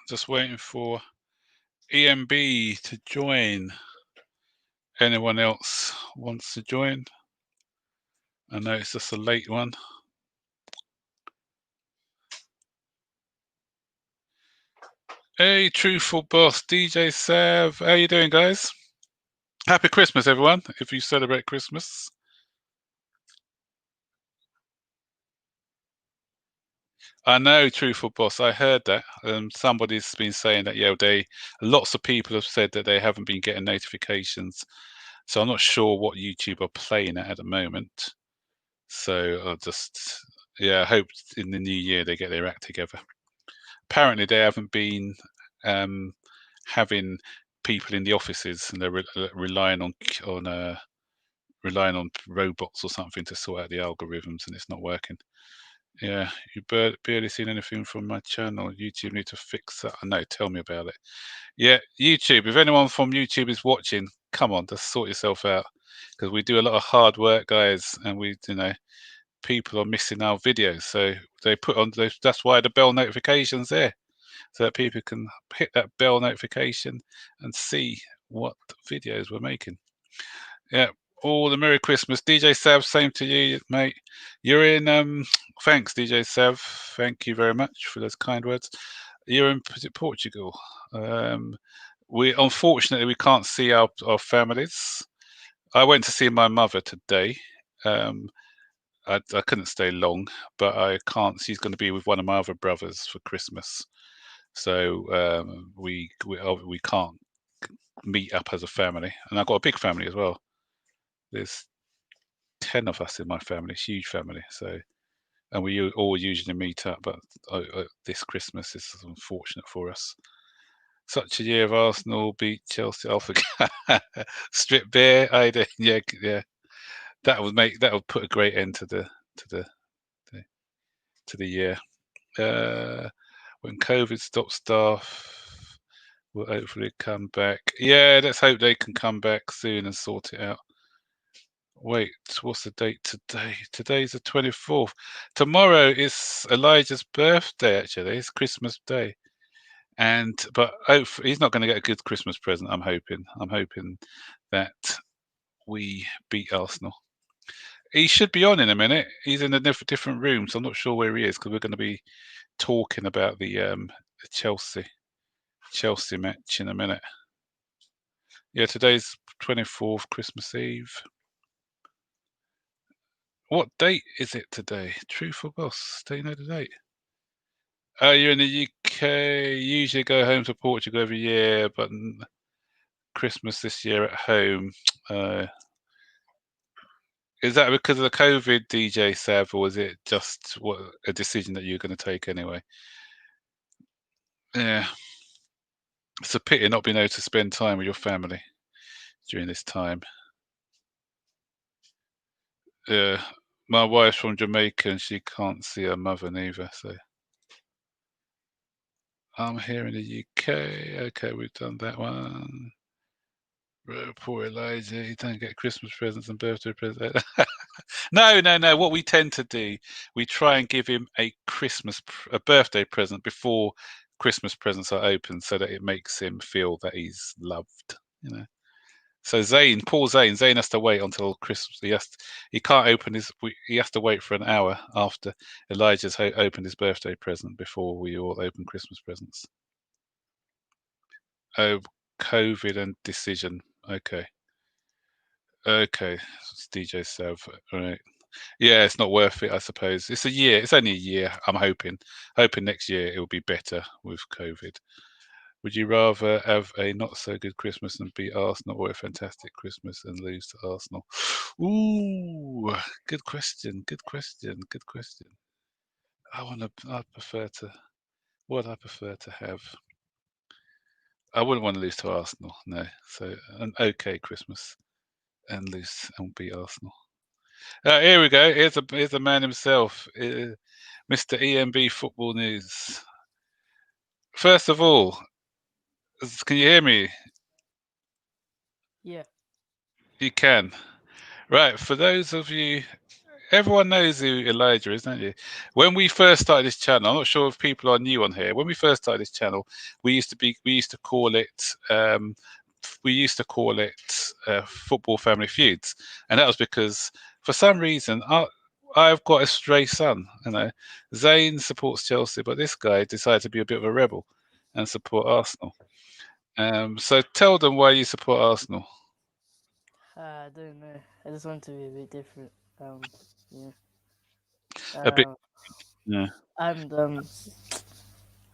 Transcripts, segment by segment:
Just waiting for EMB to join. Anyone else wants to join? I know it's just a late one. Hey, Truthful Boss, DJ Sav. How you doing, guys? Happy Christmas, everyone, if you celebrate Christmas. I know, Truthful Boss. I heard that. Somebody's been saying that, yeah, lots of people have said that they haven't been getting notifications. So I'm not sure what YouTube are playing at the moment. So I'll just, yeah, I hope in the new year they get their act together. Apparently, they haven't been having people in the offices, and they're relying on robots or something to sort out the algorithms, and it's not working. Yeah, you barely seen anything from my channel. YouTube need to fix that. I know, tell me about it. Yeah, YouTube. If anyone from YouTube is watching, come on, just sort yourself out, because we do a lot of hard work, guys, and people are missing our videos. So they put on those. That's why the bell notification's there, so that people can hit that bell notification and see what videos we're making. Yeah. All the Merry Christmas. DJ Sav, same to you, mate. You're in thanks, DJ Sav. Thank you very much for those kind words. You're in, is it Portugal? We unfortunately we can't see our families. I went to see my mother today. Um, I couldn't stay long, but I can't. She's going to be with one of my other brothers for Christmas, so we can't meet up as a family. And I've got a big family as well. There's 10 of us in my family, huge family. So, and we all usually meet up, but this Christmas is unfortunate for us. Such a year of Arsenal beat Chelsea. I'll forget. Strip beer. I did. Yeah, yeah. That would put a great end to the to the year. Uh, when COVID stops, staff will hopefully come back. Yeah, let's hope they can come back soon and sort it out. Wait, what's the date today? Today's the 24th. Tomorrow is Elijah's birthday, actually. It's Christmas Day. But he's not going to get a good Christmas present, I'm hoping. I'm hoping that we beat Arsenal. He should be on in a minute. He's in a different room, so I'm not sure where he is, because we're going to be talking about the Chelsea match in a minute. Yeah, today's 24th, Christmas Eve. What date is it today? Truth or Boss? Do you know the date? Oh, you're in the UK. Usually go home to Portugal every year, but Christmas this year at home. Is that because of the COVID, DJ Sav, or is it just a decision that you're going to take anyway? Yeah, it's a pity not being able to spend time with your family during this time. Yeah, my wife's from Jamaica and she can't see her mother neither. So I'm here in the UK. Okay, we've done that one. Poor Elijah, he don't get Christmas presents and birthday presents. No, no, no. What we tend to do, we try and give him a birthday present before Christmas presents are open, so that it makes him feel that he's loved. You know. So Paul Zane has to wait until Christmas. He can't open he has to wait for an hour after Elijah's opened his birthday present before we all open Christmas presents. Oh, COVID and decision. Okay. Okay, it's DJ Sav. All right. Yeah, it's not worth it, I suppose. It's a year. It's only a year. I'm hoping next year it will be better with COVID. Would you rather have a not so good Christmas and beat Arsenal, or a fantastic Christmas and lose to Arsenal? Ooh, good question. Good question. Good question. I prefer to. What I prefer to have. I wouldn't want to lose to Arsenal. No. So an okay Christmas and lose and beat Arsenal. Here we go. Here's a man himself, Mr. EMB Football News. First of all, can you hear me? Yeah. You can. Right. For those of you, everyone knows who Elijah is, don't you? When we first started this channel, I'm not sure if people are new on here. When we first started this channel, we used to call it Football Family Feuds, and that was because for some reason I've got a stray son. You know, Zane supports Chelsea, but this guy decided to be a bit of a rebel and support Arsenal. So tell them why you support Arsenal. I don't know. I just want to be a bit different. Yeah. A bit, Uh, yeah, and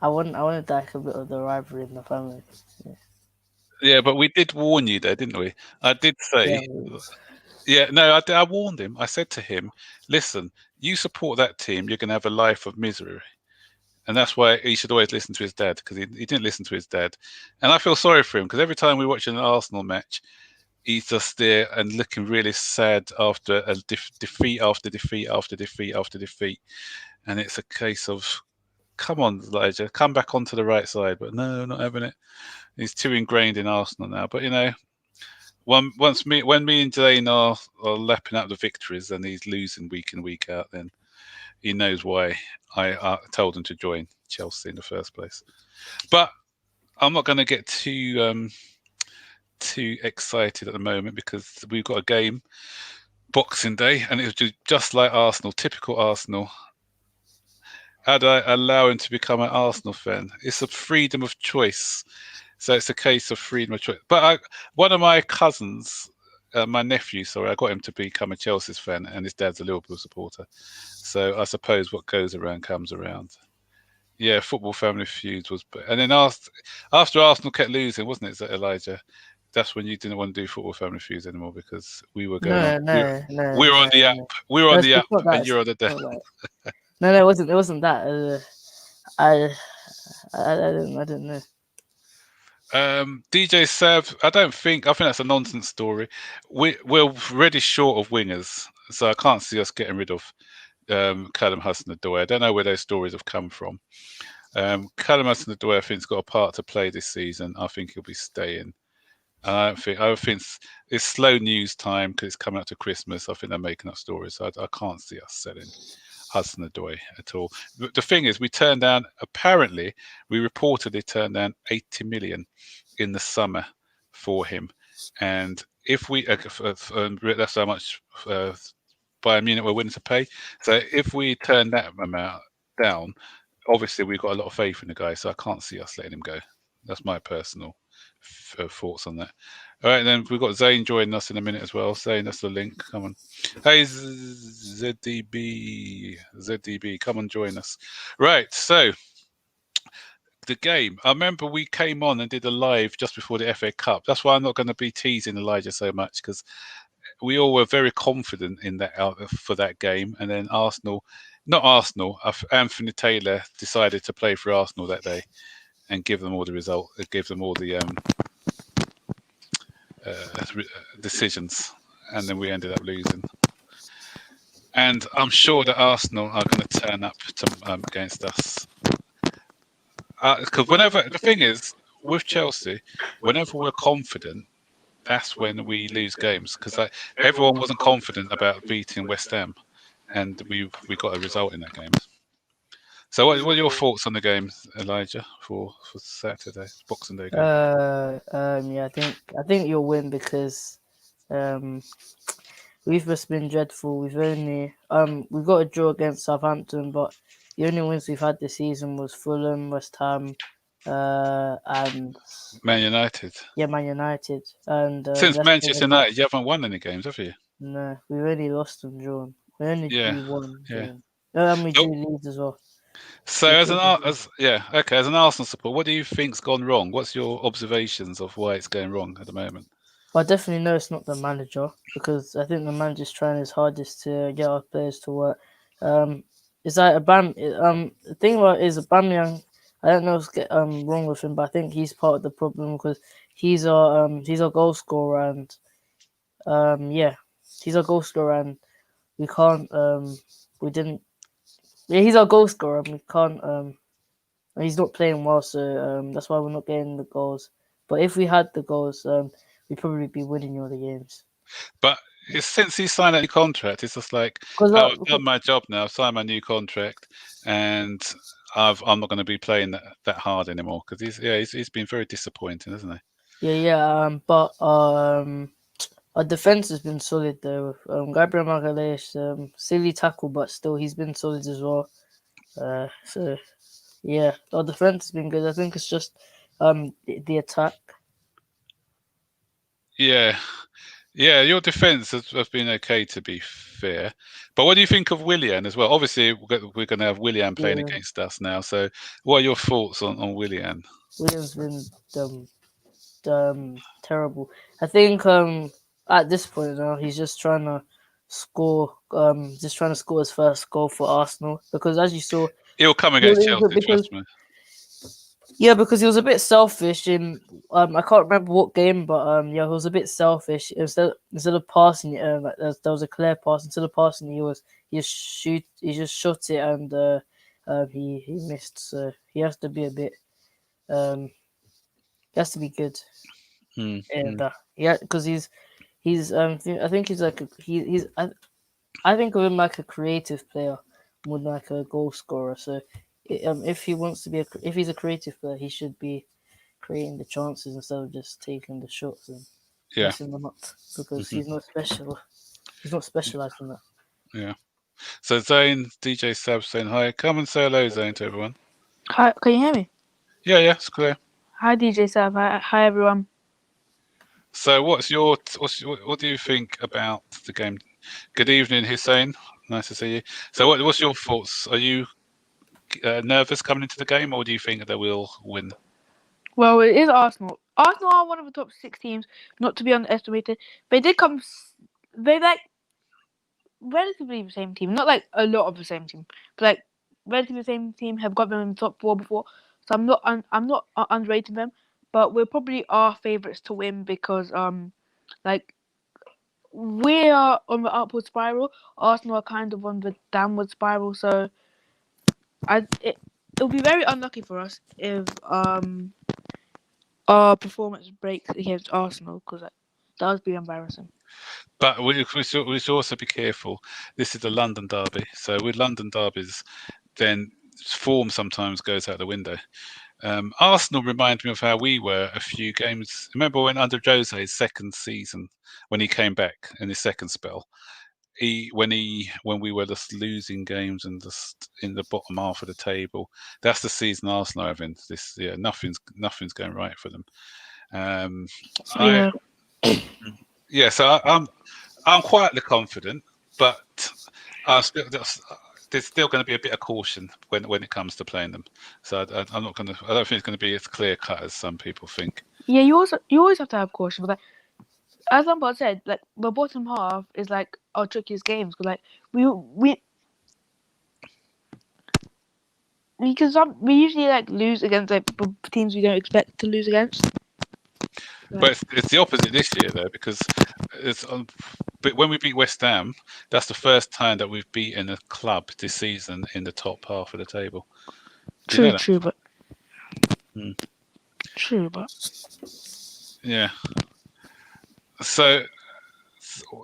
I wanted like a bit of the rivalry in the family. Yeah. yeah. But we did warn you there, didn't we? I did Yeah. say, yeah. No, I warned him. I said to him, listen, you support that team, you're going to have a life of misery. And that's why he should always listen to his dad because he didn't listen to his dad. And I feel sorry for him because every time we watch an Arsenal match, he's just there and looking really sad after a defeat after defeat after defeat after defeat. And it's a case of, come on, Elijah, come back onto the right side. But no, not having it. He's too ingrained in Arsenal now. But when me and Jane are lapping up the victories and he's losing week in week out, then he knows why I told him to join Chelsea in the first place. But I'm not going to get too excited at the moment because we've got a game Boxing Day, and it was just like Arsenal, typical Arsenal. Had I allow him to become an Arsenal fan? It's a freedom of choice. So it's a case of freedom of choice. But one of my cousins, my nephew, sorry, I got him to become a Chelsea's fan, and his dad's a Liverpool supporter. So I suppose what goes around comes around. Yeah, football family feuds was, and then after Arsenal kept losing, wasn't it, Elijah? That's when you didn't want to do football family feuds anymore because we were going on. No, no, no, We're on no, the app. no. We're No, on the app, it's not that. and you're on the It's down. not that. No, no, it wasn't. It wasn't that. I, I don't know. DJ Sav, I think that's a nonsense story. We're already short of wingers, so I can't see us getting rid of Callum Hudson-Odoi. I don't know where those stories have come from. Callum Hudson-Odoi, I think, has got a part to play this season. I think he'll be staying. And I don't think it's slow news time because it's coming up to Christmas. I think they're making up stories. So I can't see us selling Hudson-Odoi at all. The thing is, apparently, we reportedly turned down 80 million in the summer for him. And if we, that's how much Bayern Munich were willing to pay. So if we turn that amount down, obviously we've got a lot of faith in the guy. So I can't see us letting him go. That's my personal thoughts on that. All right, then we've got Zane joining us in a minute as well. Zane, that's the link. Come on. Hey, ZDB, come on, join us. Right, so the game. I remember we came on and did a live just before the FA Cup. That's why I'm not going to be teasing Elijah so much because we all were very confident in that for that game. And then not Arsenal, Anthony Taylor decided to play for Arsenal that day and give them all the result, give them all the decisions, and then we ended up losing. And I'm sure that Arsenal are going to turn up against us. Because the thing is, with Chelsea, whenever we're confident, that's when we lose games. Because everyone wasn't confident about beating West Ham, and we got a result in that game. So, what are your thoughts on the game, Elijah, for Saturday, Boxing Day game? Yeah, I think you'll win because um, we've just been dreadful. We've got a draw against Southampton, but the only wins we've had this season was Fulham, West Ham, and Man United. yeah, Man United, and Since that's the Manchester only. United, you haven't won any games, have you? No, we've only lost and drawn. We only Yeah, drew one yeah. game. No, and we So, drew Leeds as well. so We as drew an the game. as yeah, okay, as an Arsenal support, what do you think's gone wrong? What's your observations of why it's going wrong at the moment? But I definitely know it's not the manager because I think the manager's trying his hardest to get our players to work. Um, it's like the thing about it is Aubameyang. I don't know what's wrong with him, but I think he's part of the problem because he's our goal scorer and yeah, he's our goal scorer and we can't we didn't. Yeah, he's our goal scorer. And we can't he's not playing well, so that's why we're not getting the goals. But if we had the goals, we'd probably be winning all the games. But it's, since he signed that new contract, it's just like, Because oh, I've done my job now. I've signed my new contract, and I'm not going to be playing that hard anymore because he's been very disappointing, hasn't he? yeah, but our defense has been solid though. Gabriel Magalhaes, silly tackle, but still he's been solid as well. So yeah, our defense has been good. I think it's just the attack. Yeah, yeah. Your defence has been okay, to be fair. But what do you think of Willian as well? Obviously, we're going to have Willian playing Yeah, against us now. So, what are your thoughts on Willian? William's been terrible. I think at this point now he's just trying to score his first goal for Arsenal because as you saw, He'll come against Chelsea, because trust me. yeah, because he was a bit selfish in I can't remember what game, but yeah, he was a bit selfish. Instead of passing it, like there was a clear pass. Instead of passing, he just shot it and he missed. So he has to be a bit he has to be good and yeah, because I think he's like I think of him like a creative player more than like a goal scorer. So if he wants to be if he's a creative player, he should be creating the chances instead of just taking the shots and Yeah. messing them up because Hmm. he's not special. He's not specialized in that. Yeah. So Zane, DJ Sab saying hi. Come and say hello, Zane, to everyone. Hi, can you hear me? Yeah, it's clear. Hi, DJ Sav. Hi, everyone. So, what do you think about the game? Good evening, Hussein. Nice to see you. So, what's your thoughts? Are you nervous coming into the game, or do you think they will win? Well, it is Arsenal. Arsenal are one of the top 6 teams, not to be underestimated. They did come. They like relatively the same team, not like a lot of the same team, but like relatively the same team have got them in the top 4 before. So I'm not underrating them, but we're probably our favourites to win because like we are on the upward spiral. Arsenal are kind of on the downward spiral. So it'll be very unlucky for us if our performance breaks against Arsenal because that would be embarrassing. But we should also be careful. This is the London derby, so with London derbies, then form sometimes goes out the window. Arsenal remind me of how we were a few games. Remember when under Jose's second season, when he came back in his second spell, when we were just losing games and just in the bottom half of the table. That's the season Arsenal are having this year. Nothing's going right for them. I Yeah. yeah, so I'm quietly confident, but there's still going to be a bit of caution when it comes to playing them. So I'm not going to. I don't think it's going to be as clear cut as some people think. Yeah, you always have to have caution. But like, as Lampard said, like the bottom half is like our trickiest games. Because like we we usually like lose against like teams we don't expect to lose against. But it's the opposite this year though, because but when we beat West Ham, that's the first time that we've beaten a club this season in the top half of the table. Do you know that? True, but Hmm. true, but Yeah. So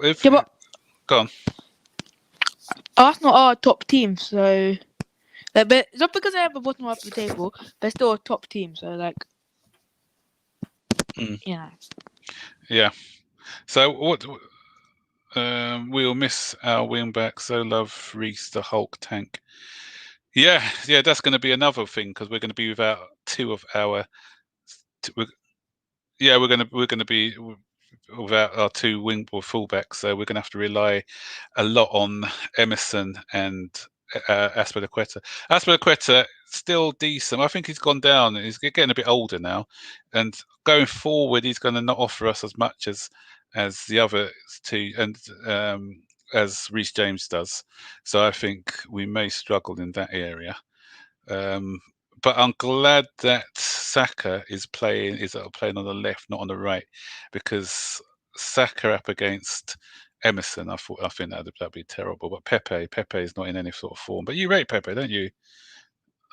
if yeah, but go on. Arsenal are a top team, so like, but not because they have the bottom half of the table, they're still a top team. So like, yeah. Yeah. So what? We'll miss our wing back. So love Reese the Hulk tank. Yeah, that's going to be another thing because we're going to be without two of our. We're going to be without our two wing or fullbacks, so we're going to have to rely a lot on Emerson and Aspilicueta. Aspilicueta still decent. I think he's gone down. He's getting a bit older now, and going forward, he's going to not offer us as much as the other two, and as Reece James does. So I think we may struggle in that area. But I'm glad that Saka is playing on the left, not on the right, because Saka up against Emerson, I think that'd be terrible. But Pepe is not in any sort of form. But you rate Pepe, don't you,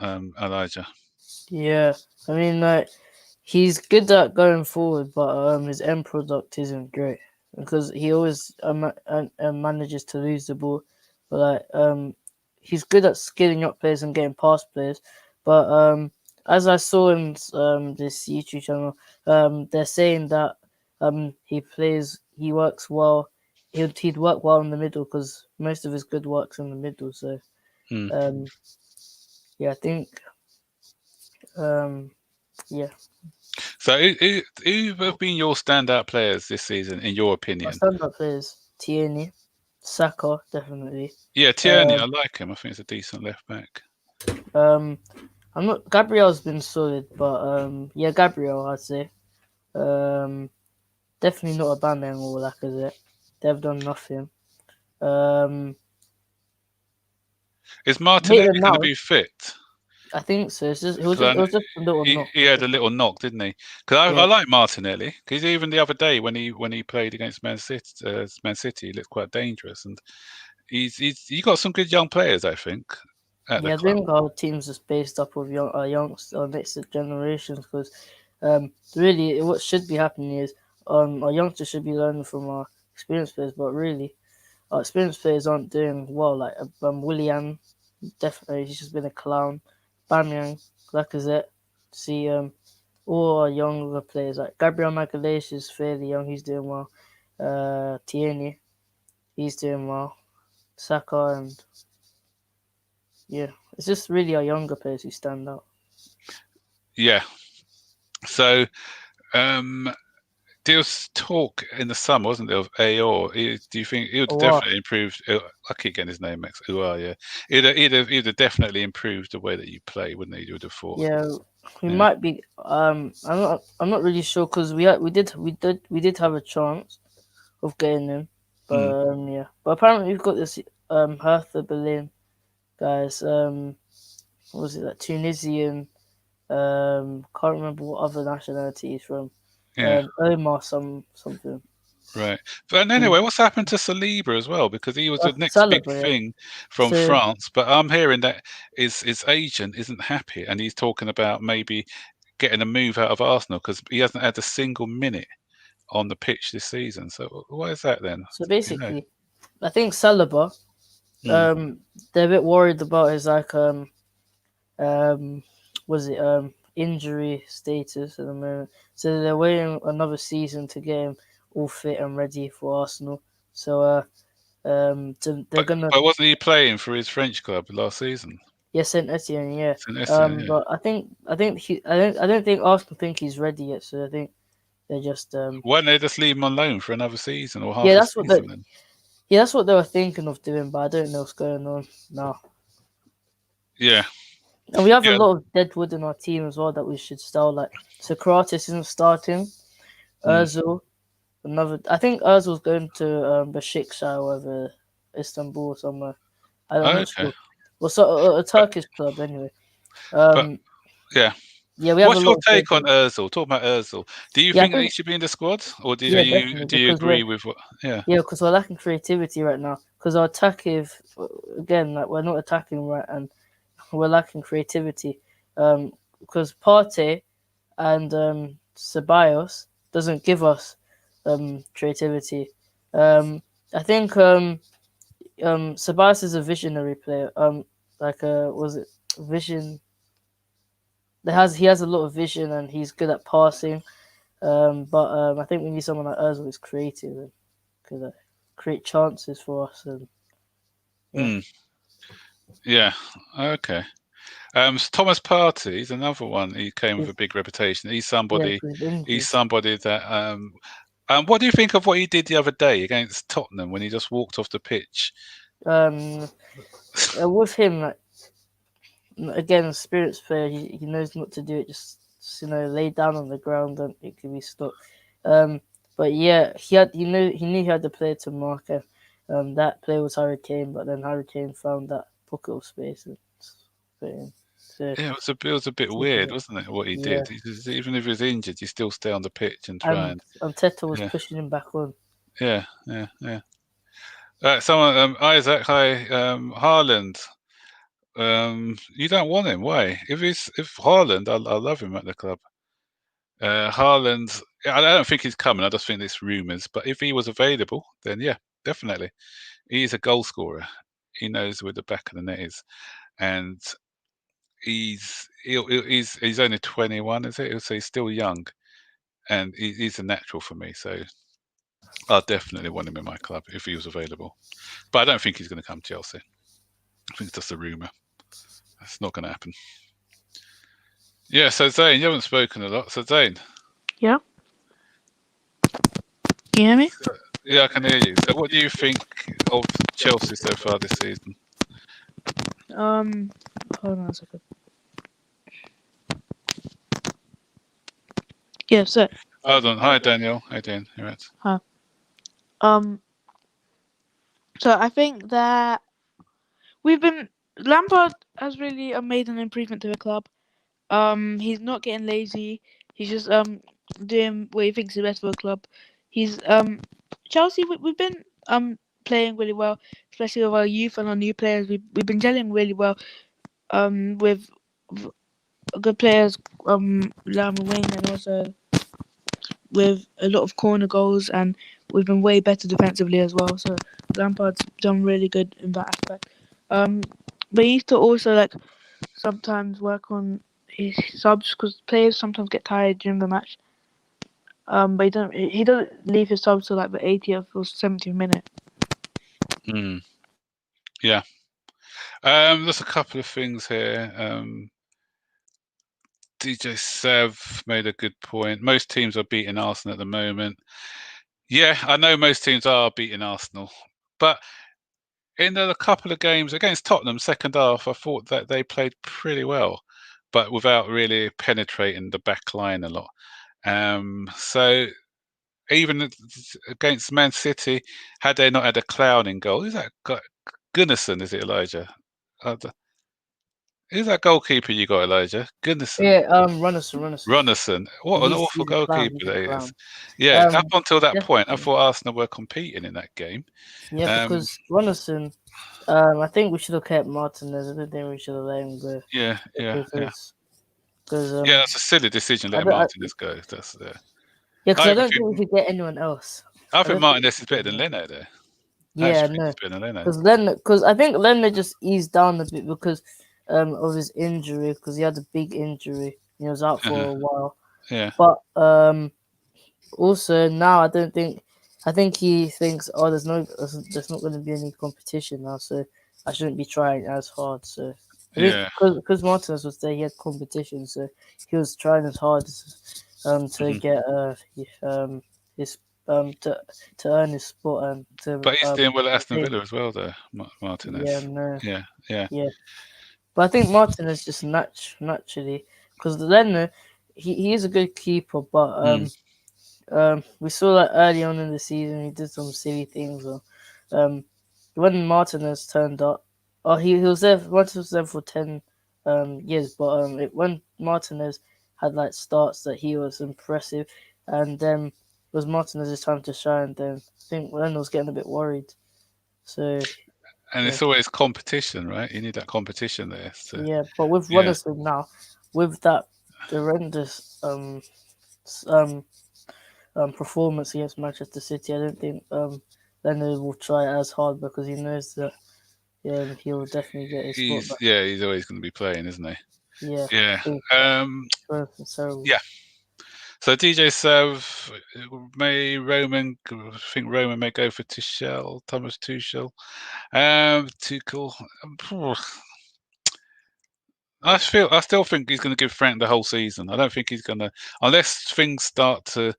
Elijah? Yeah, I mean, like, he's good at going forward, but his end product isn't great because he always manages to lose the ball. But he's good at skilling up players and getting past players. But as I saw in this YouTube channel, they're saying that he works well. He'd work well in the middle because most of his good works in the middle. So yeah, I think yeah. So who have been your standout players this season, in your opinion? Our stand-up players, Tierney, Saka, definitely. Yeah, Tierney, I like him. I think he's a decent left back. I'm not. Gabriel's been solid, but yeah, Gabriel, I'd say. Definitely not Aubameyang or Lacazette. They've done nothing. Is Martinelli going to now. be fit? I think so. It was just a little knock. He had a little knock, didn't he? Because I like Martinelli. Because even the other day when he played against Man City, he looked quite dangerous, and he's got some good young players, I think. I think our teams is based up of our next generations because really what should be happening is our youngsters should be learning from our experienced players, but really our experienced players aren't doing well. Like Willian, definitely he's just been a clown. Bamyang, Lacazette, see all our younger players like Gabriel Magalhaes is fairly young, he's doing well. Tierney, he's doing well. Saka and yeah, it's just really our younger players who stand out. Yeah. So, there was talk in the summer, wasn't there, of Aor? Do you think he would definitely improve? I keep getting his name mixed. Yeah. He'd have definitely improved the way that you play, wouldn't he? You would have thought. Yeah, he might be. I'm not really sure because we did have a chance of getting him, but yeah. But apparently we've got this Hertha Berlin guys. What was it, like Tunisian? Can't remember what other nationality he's from. Omar something. Right. But anyway, what's happened to Saliba as well? Because he was the next big thing from France. But I'm hearing that his agent isn't happy, and he's talking about maybe getting a move out of Arsenal because he hasn't had a single minute on the pitch this season. So what is that then? So basically, I think Saliba, they're a bit worried about his injury status at the moment. So they're waiting another season to get him all fit and ready for Arsenal. So they're gonna. But wasn't he playing for his French club last season? Yeah, Saint Etienne. Yeah. Saint Etienne, yeah. But I don't think Arsenal think he's ready yet. So I think they're just. Why don't they just leave him on loan for another season or half yeah, a that's season? that's what they were thinking of doing, but I don't know what's going on now. Yeah. And we have a lot of dead wood in our team as well that we should start. Like Socrates isn't starting. Özil, I think Özil's going to Besiktas or whatever, Istanbul or somewhere. I'm not sure. Well, so a Turkish club anyway. Yeah. Yeah, we have. What's your take on Özil? Talk about Özil. Do you think that he should be in the squad, or do you agree with what? Yeah. Yeah, because we're lacking creativity right now. Because our attack, again, like we're not attacking right, and we're lacking creativity. Because Partey and Ceballos doesn't give us creativity. I think Ceballos is a visionary player. Was it vision? He has a lot of vision and he's good at passing. But I think we need someone like Özil who's creative and could create chances for us. And yeah, okay. Thomas Partey is another one. He came with a big reputation. He's somebody. He's somebody that. What do you think of what he did the other day against Tottenham when he just walked off the pitch? With him, again, a spirits player, he knows not to do it. Just lay down on the ground and it can be stopped. But yeah, he knew he had the player to mark it. That player was Harry Kane, but then Harry Kane found that pocket of space and put in. So, yeah, it was a bit weird, wasn't it? What he did. Even if he was injured, he still stay on the pitch and try and Teta was pushing him back on. Yeah. Someone, Isaac, hi, Haaland. You don't want him. Why? If Haaland, I love him at the club. Haaland, I don't think he's coming. I just think it's rumours. But if he was available, then yeah, definitely. He's a goal scorer. He knows where the back of the net is, and he's only 21, is it? So he's still young, and he's a natural for me. So I definitely want him in my club if he was available. But I don't think he's going to come to Chelsea. I think it's just a rumour. It's not going to happen. Yeah, so Zane, you haven't spoken a lot. So Zane. Yeah. Can you hear me? Yeah, I can hear you. So what do you think of Chelsea so far this season? Hold on a second. Yeah, so. Hold on. Hi, Daniel. Hi, Dan. You're right. Huh. So I think that Lampard has really made an improvement to the club. He's not getting lazy. He's just doing what he thinks is best for the club. He's Chelsea. We've been playing really well, especially with our youth and our new players. We've been gelling really well. With good players, down the wing, and also with a lot of corner goals, and we've been way better defensively as well. So Lampard's done really good in that aspect. But he needs to also sometimes work on his subs because players sometimes get tired during the match. But he doesn't leave his subs till the 80th or 70th minute. Yeah. There's a couple of things here. DJ Sev made a good point. Most teams are beating Arsenal at the moment. Yeah, I know most teams are beating Arsenal, but in a couple of games against Tottenham, second half, I thought that they played pretty well, but without really penetrating the back line a lot. So even against Man City, had they not had a clown in goal, who's that? Gunnarsson, is it Elijah? Who's that goalkeeper you got, Elijah? Gunnarsson. Yeah, Runnerson. What an He's awful a clown, goalkeeper he's a that clown. is. Yeah, up until that point, I Definitely. thought Arsenal were competing in that game. Yeah, because Runnerson, I think we should have kept Martinez. I don't think we should have let him go. Yeah. Because Yeah, that's a silly decision letting Martinez go. That's yeah, because I don't think we could get anyone else. I think Martinez is better than Leno there. Yeah, no, because I think Leno just eased down a bit because of his injury, because he had a big injury. He was out for a while. Yeah. But also now I think he thinks, oh, there's not going to be any competition now, so I shouldn't be trying as hard. So because Martinez was there, he had competition, so he was trying as hard to get his to earn his spot and to. But he's doing well at Aston Villa as well, though, Martinez. Yeah, no. Yeah. But I think Martinez just naturally, because Leno, he is a good keeper, but we saw early on in the season he did some silly things. Or when Martinez turned up, he was there. Martinez was there for 10 years, but when Martinez had starts that he was impressive, and then it was Martinez's time to shine. Then I think Leno was getting a bit worried. So. And it's always competition, right? You need that competition there. So. Yeah, but with Runnerson now, with that horrendous performance against Manchester City, I don't think Leonard will try as hard because he knows that he will definitely get his spot back. Yeah, he's always going to be playing, isn't he? Yeah. Yeah. So, yeah. So DJ Sev, Roman may go for Tuchel, Thomas Tuchel. Tuchel. I still think he's going to give Frank the whole season. I don't think he's going to, unless things start to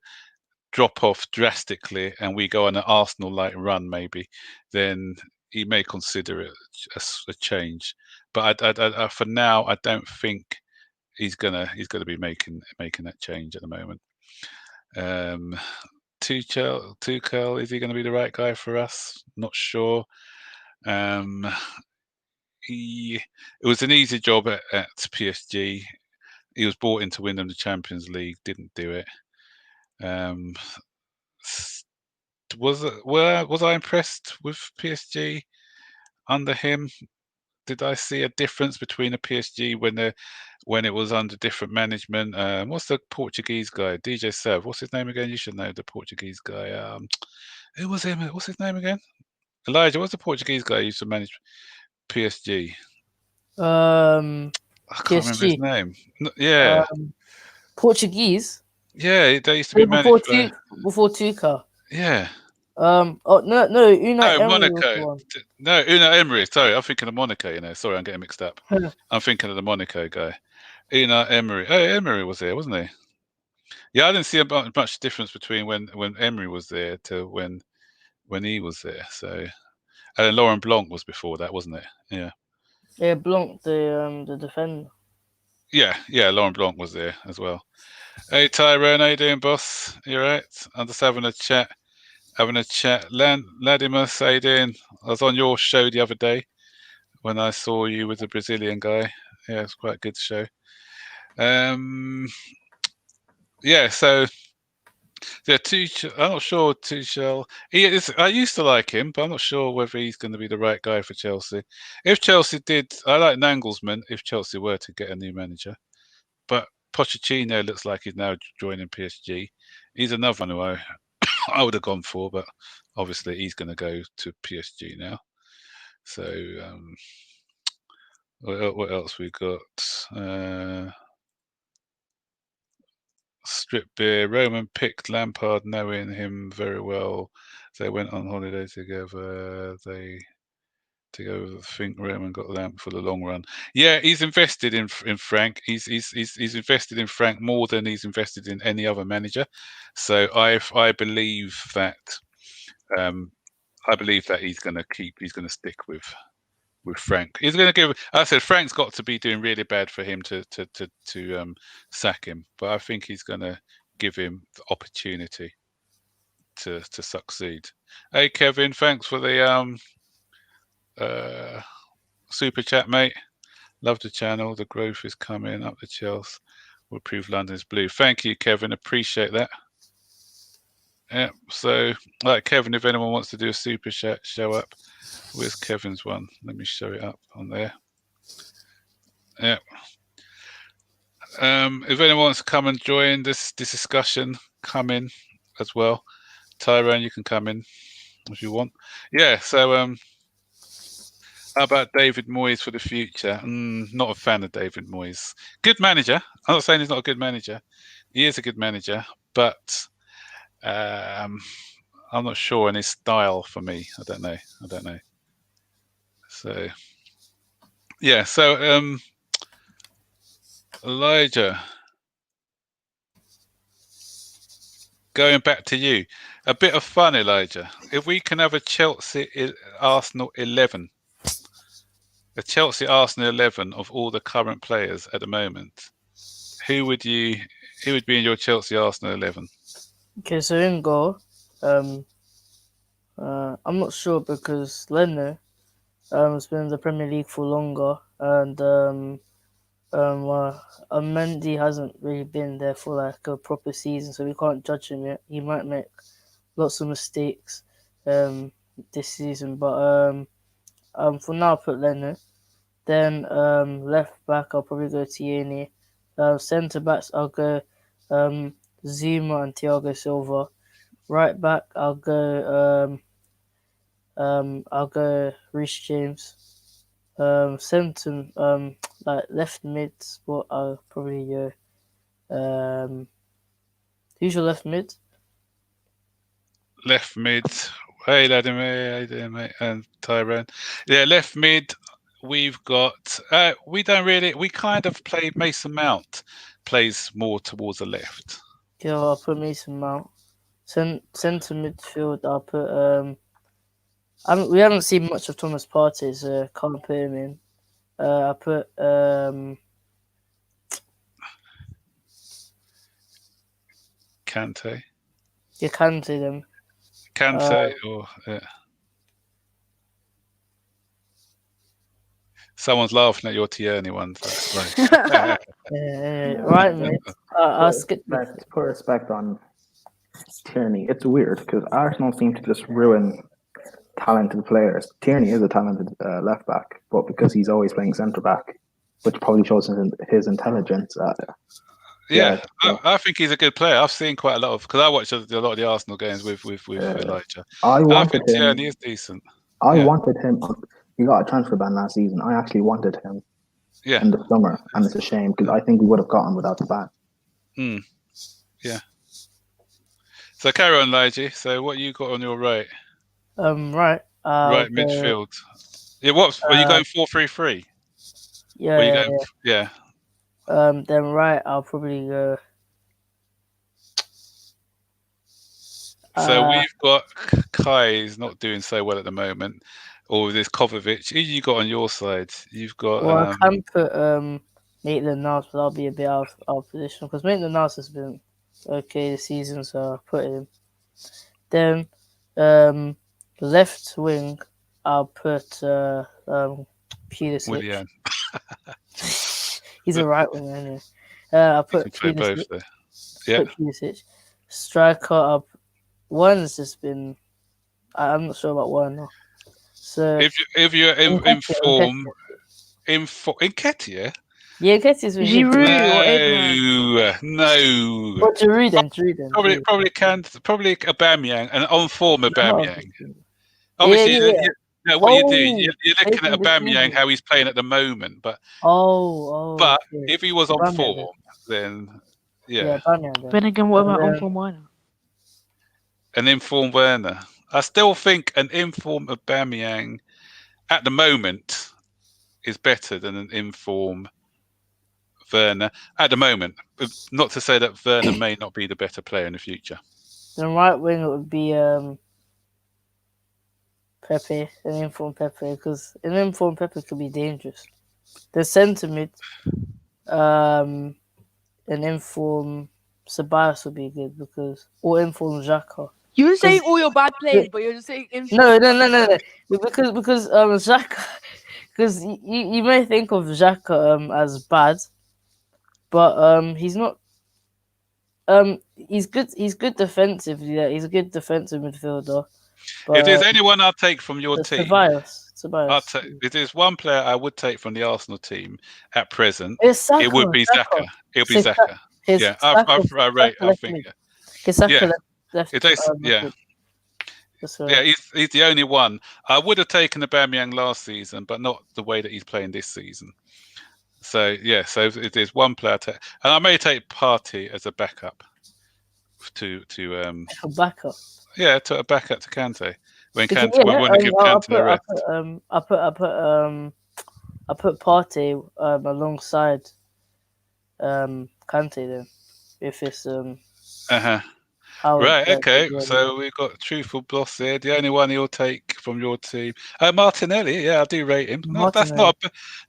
drop off drastically and we go on an Arsenal-like run, maybe, then he may consider it a change. But I for now, I don't think he's gonna be making that change at the moment. Tuchel, is he going to be the right guy for us? Not sure. It was an easy job at PSG. He was brought in to win them the Champions League, didn't do it. was I impressed with PSG under him? Did I see a difference between the PSG when it was under different management? What's the Portuguese guy? DJ Sev. What's his name again? You should know the Portuguese guy. Who was him? What's his name again? Elijah. What's the Portuguese guy who used to manage PSG? Um, I can't remember his PSG. name. Yeah, Portuguese. yeah. They used to be Before managed by. before Tuca. Yeah. Oh no, Unai No, Emery was the Monaco. one. No, Unai Emery. Sorry, I'm thinking of Monaco. Sorry, I'm getting mixed up. I'm thinking of the Monaco guy. Unai Emery. Oh, Emery was there, wasn't he? Yeah, I didn't see much difference between when Emery was there to when he was there. So, and then Laurent Blanc was before that, wasn't it? Yeah. Yeah, Blanc, the defender. Yeah. Laurent Blanc was there as well. Hey, Tyrone, how you doing, boss? You right? I'm just having a chat. Ladimus, how you doing? I was on your show the other day when I saw you with the Brazilian guy. Yeah, it's quite a good show. Yeah, so Tuchel. I'm not sure Tuchel. I used to like him, but I'm not sure whether he's going to be the right guy for Chelsea. If Chelsea did, I like Nagelsmann. If Chelsea were to get a new manager, but Pochettino looks like he's now joining PSG. He's another one who I would have gone for, but obviously he's going to go to PSG now. So what else we got? Strip beer. Roman picked Lampard, knowing him very well. They went on holiday together. They together think Roman got Lamp for the long run. Yeah, he's invested in Frank. He's invested in Frank more than he's invested in any other manager. So I believe that he's going to stick with Frank. He's going to give. I said Frank's got to be doing really bad for him to sack him, but I think he's going to give him the opportunity to succeed. Hey Kevin, thanks for the super chat, mate. Love the channel. The growth is coming up the Chels. Will prove London's blue. Thank you, Kevin. Appreciate that. Yeah. So, like Kevin, if anyone wants to do a super chat, show up. Where's Kevin's one? Let me show it up on there. Yeah. If anyone wants to come and join this discussion, come in as well. Tyrone, you can come in if you want. Yeah. So, how about David Moyes for the future? Not a fan of David Moyes. Good manager. I'm not saying he's not a good manager. He is a good manager, but I'm not sure in his style for me. I don't know. So, yeah. So, Elijah, going back to you, a bit of fun, Elijah. If we can have a Chelsea Arsenal 11, a Chelsea Arsenal 11 of all the current players at the moment, who would be in your Chelsea Arsenal 11? Okay, so in goal, I'm not sure because Leno has been in the Premier League for longer, and Mendy hasn't really been there for like a proper season, so we can't judge him yet. He might make lots of mistakes this season, but for now I'll put Leno. Then left back I'll probably go Tierney. Centre backs I'll go Zuma and Thiago Silva. Right back I'll go Reece James. Centre like left mid spot I'll probably go who's your left mid? Left mid. Hey, Vladimir, how you doing, mate? And Tyrone. Yeah, left mid. We've got. We kind of play Mason Mount. Plays more towards the left. Yeah, I'll put Mason Mount. Centre midfield I'll put we haven't seen much of Thomas Partey, so can't put him in. I put Kante. you can see them. Kante or someone's laughing at your Tierney one. So right, mate. I'll skip Put respect on Tierney. It's weird because Arsenal seem to just ruin talented players. Tierney is a talented left back, but because he's always playing centre back, which probably shows his intelligence. Yeah, I think he's a good player. I've seen quite a lot of because I watch a lot of the Arsenal games with Elijah. I think him. Tierney is decent. I wanted him. He got a transfer ban last season. I actually wanted him in the summer, and it's a shame because I think we would have gotten without the ban. Yeah. So carry on, Elijah. So what you got on your right? Right. Right midfield. Yeah. What are you going 4-3-3? Yeah. Then right, I'll probably go. So we've got Kai is not doing so well at the moment, or this Kovacic. Who you got on your side? You've got. Well, I can put Maitland-Niles, but I'll be a bit out of position because Maitland-Niles has been okay this season, so I'll put him. Then left wing, I'll put Pulisic. Willian. He's a right winger anyway. I'll put Pulisic. Both there. Yeah. Put Pulisic. Striker, one's just been. I'm not sure about one. No. So if you're in form, in Nketiah. Yeah, Nketiah's been Giroud no. But Giroud then. Probably Aubameyang and on form Aubameyang. Obviously, what you do, you're looking at Aubameyang, how he's playing at the moment. But if he was on form, then yeah. Then again, what about on form Werner? An informed Werner. I still think an informed Aubameyang at the moment is better than an informed Werner at the moment. Not to say that Werner may not be the better player in the future. The right wing it would be Pepe, an informed Pepe, because an informed Pepe could be dangerous. The centre mid, an informed Ceballos would be good or informed Xhaka. You're saying all your bad players, but you're just saying no. Because Xhaka, because you may think of Xhaka as bad, but he's not. He's good. He's good defensively. Yeah, he's a good defensive midfielder. But, if there's anyone I'll take from your team, Tobias. If there's one player I would take from the Arsenal team at present, it would be Xhaka. It would be Xhaka. Yeah, I think. He's the only one. I would have taken Aubameyang last season, but not the way that he's playing this season. So if there's one player, and I may take Partey as a backup to a backup. Yeah, to a backup to Kante when Kante want to give Kante a rest. I put Partey alongside Kante then, if it's Right, okay. So we've got Truthful Boss here. The only one he'll take from your team, Martinelli. Yeah, I do rate him. No, that's not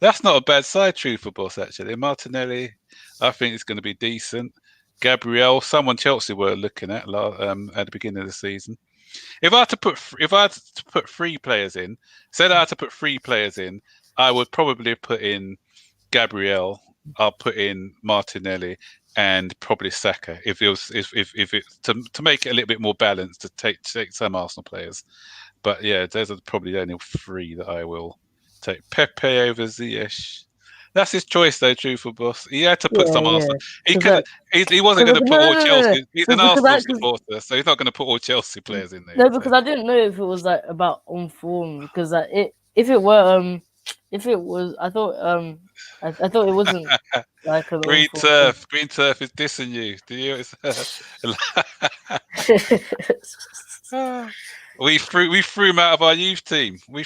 a bad side, Truthful Boss. Actually, Martinelli, I think it's going to be decent. Gabriel, someone Chelsea were looking at the beginning of the season. If I had to put three players in, I would probably put in Gabriel. I'll put in Martinelli and probably Saka if it to make it a little bit more balanced to take some Arsenal players. But yeah, those are probably the only three that I will take. Pepe over Ziyech. That's his choice, though. Truthful Boss. He had to put some Arsenal. He wasn't going to put all Chelsea. He's an Arsenal supporter, so he's not going to put all Chelsea players in there. No, because I didn't know if it was like about on form. Because if it was, I thought it wasn't like a Green turf. Green turf is dissing you. Do you? We threw him out of our youth team. Yeah,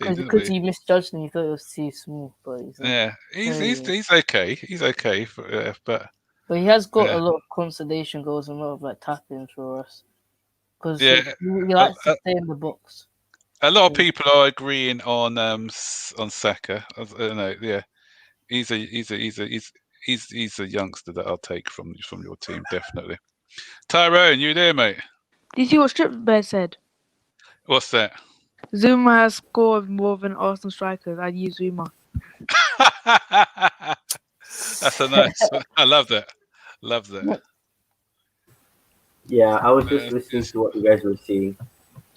because you misjudged him. You thought it was too small. But he's okay. He's okay, but he has got a lot of consolation goals and a lot of like tappings for us. Because he likes to stay in the box. A lot of people are agreeing on Saka. He's a youngster that I'll take from your team definitely. Tyrone, you there, mate? Did you see what Strip Bear said? What's that? Zuma has scored more than Arsenal strikers. I'd use Zuma. That's a nice one. I love that. Yeah, I was just listening It's, to what you guys were saying.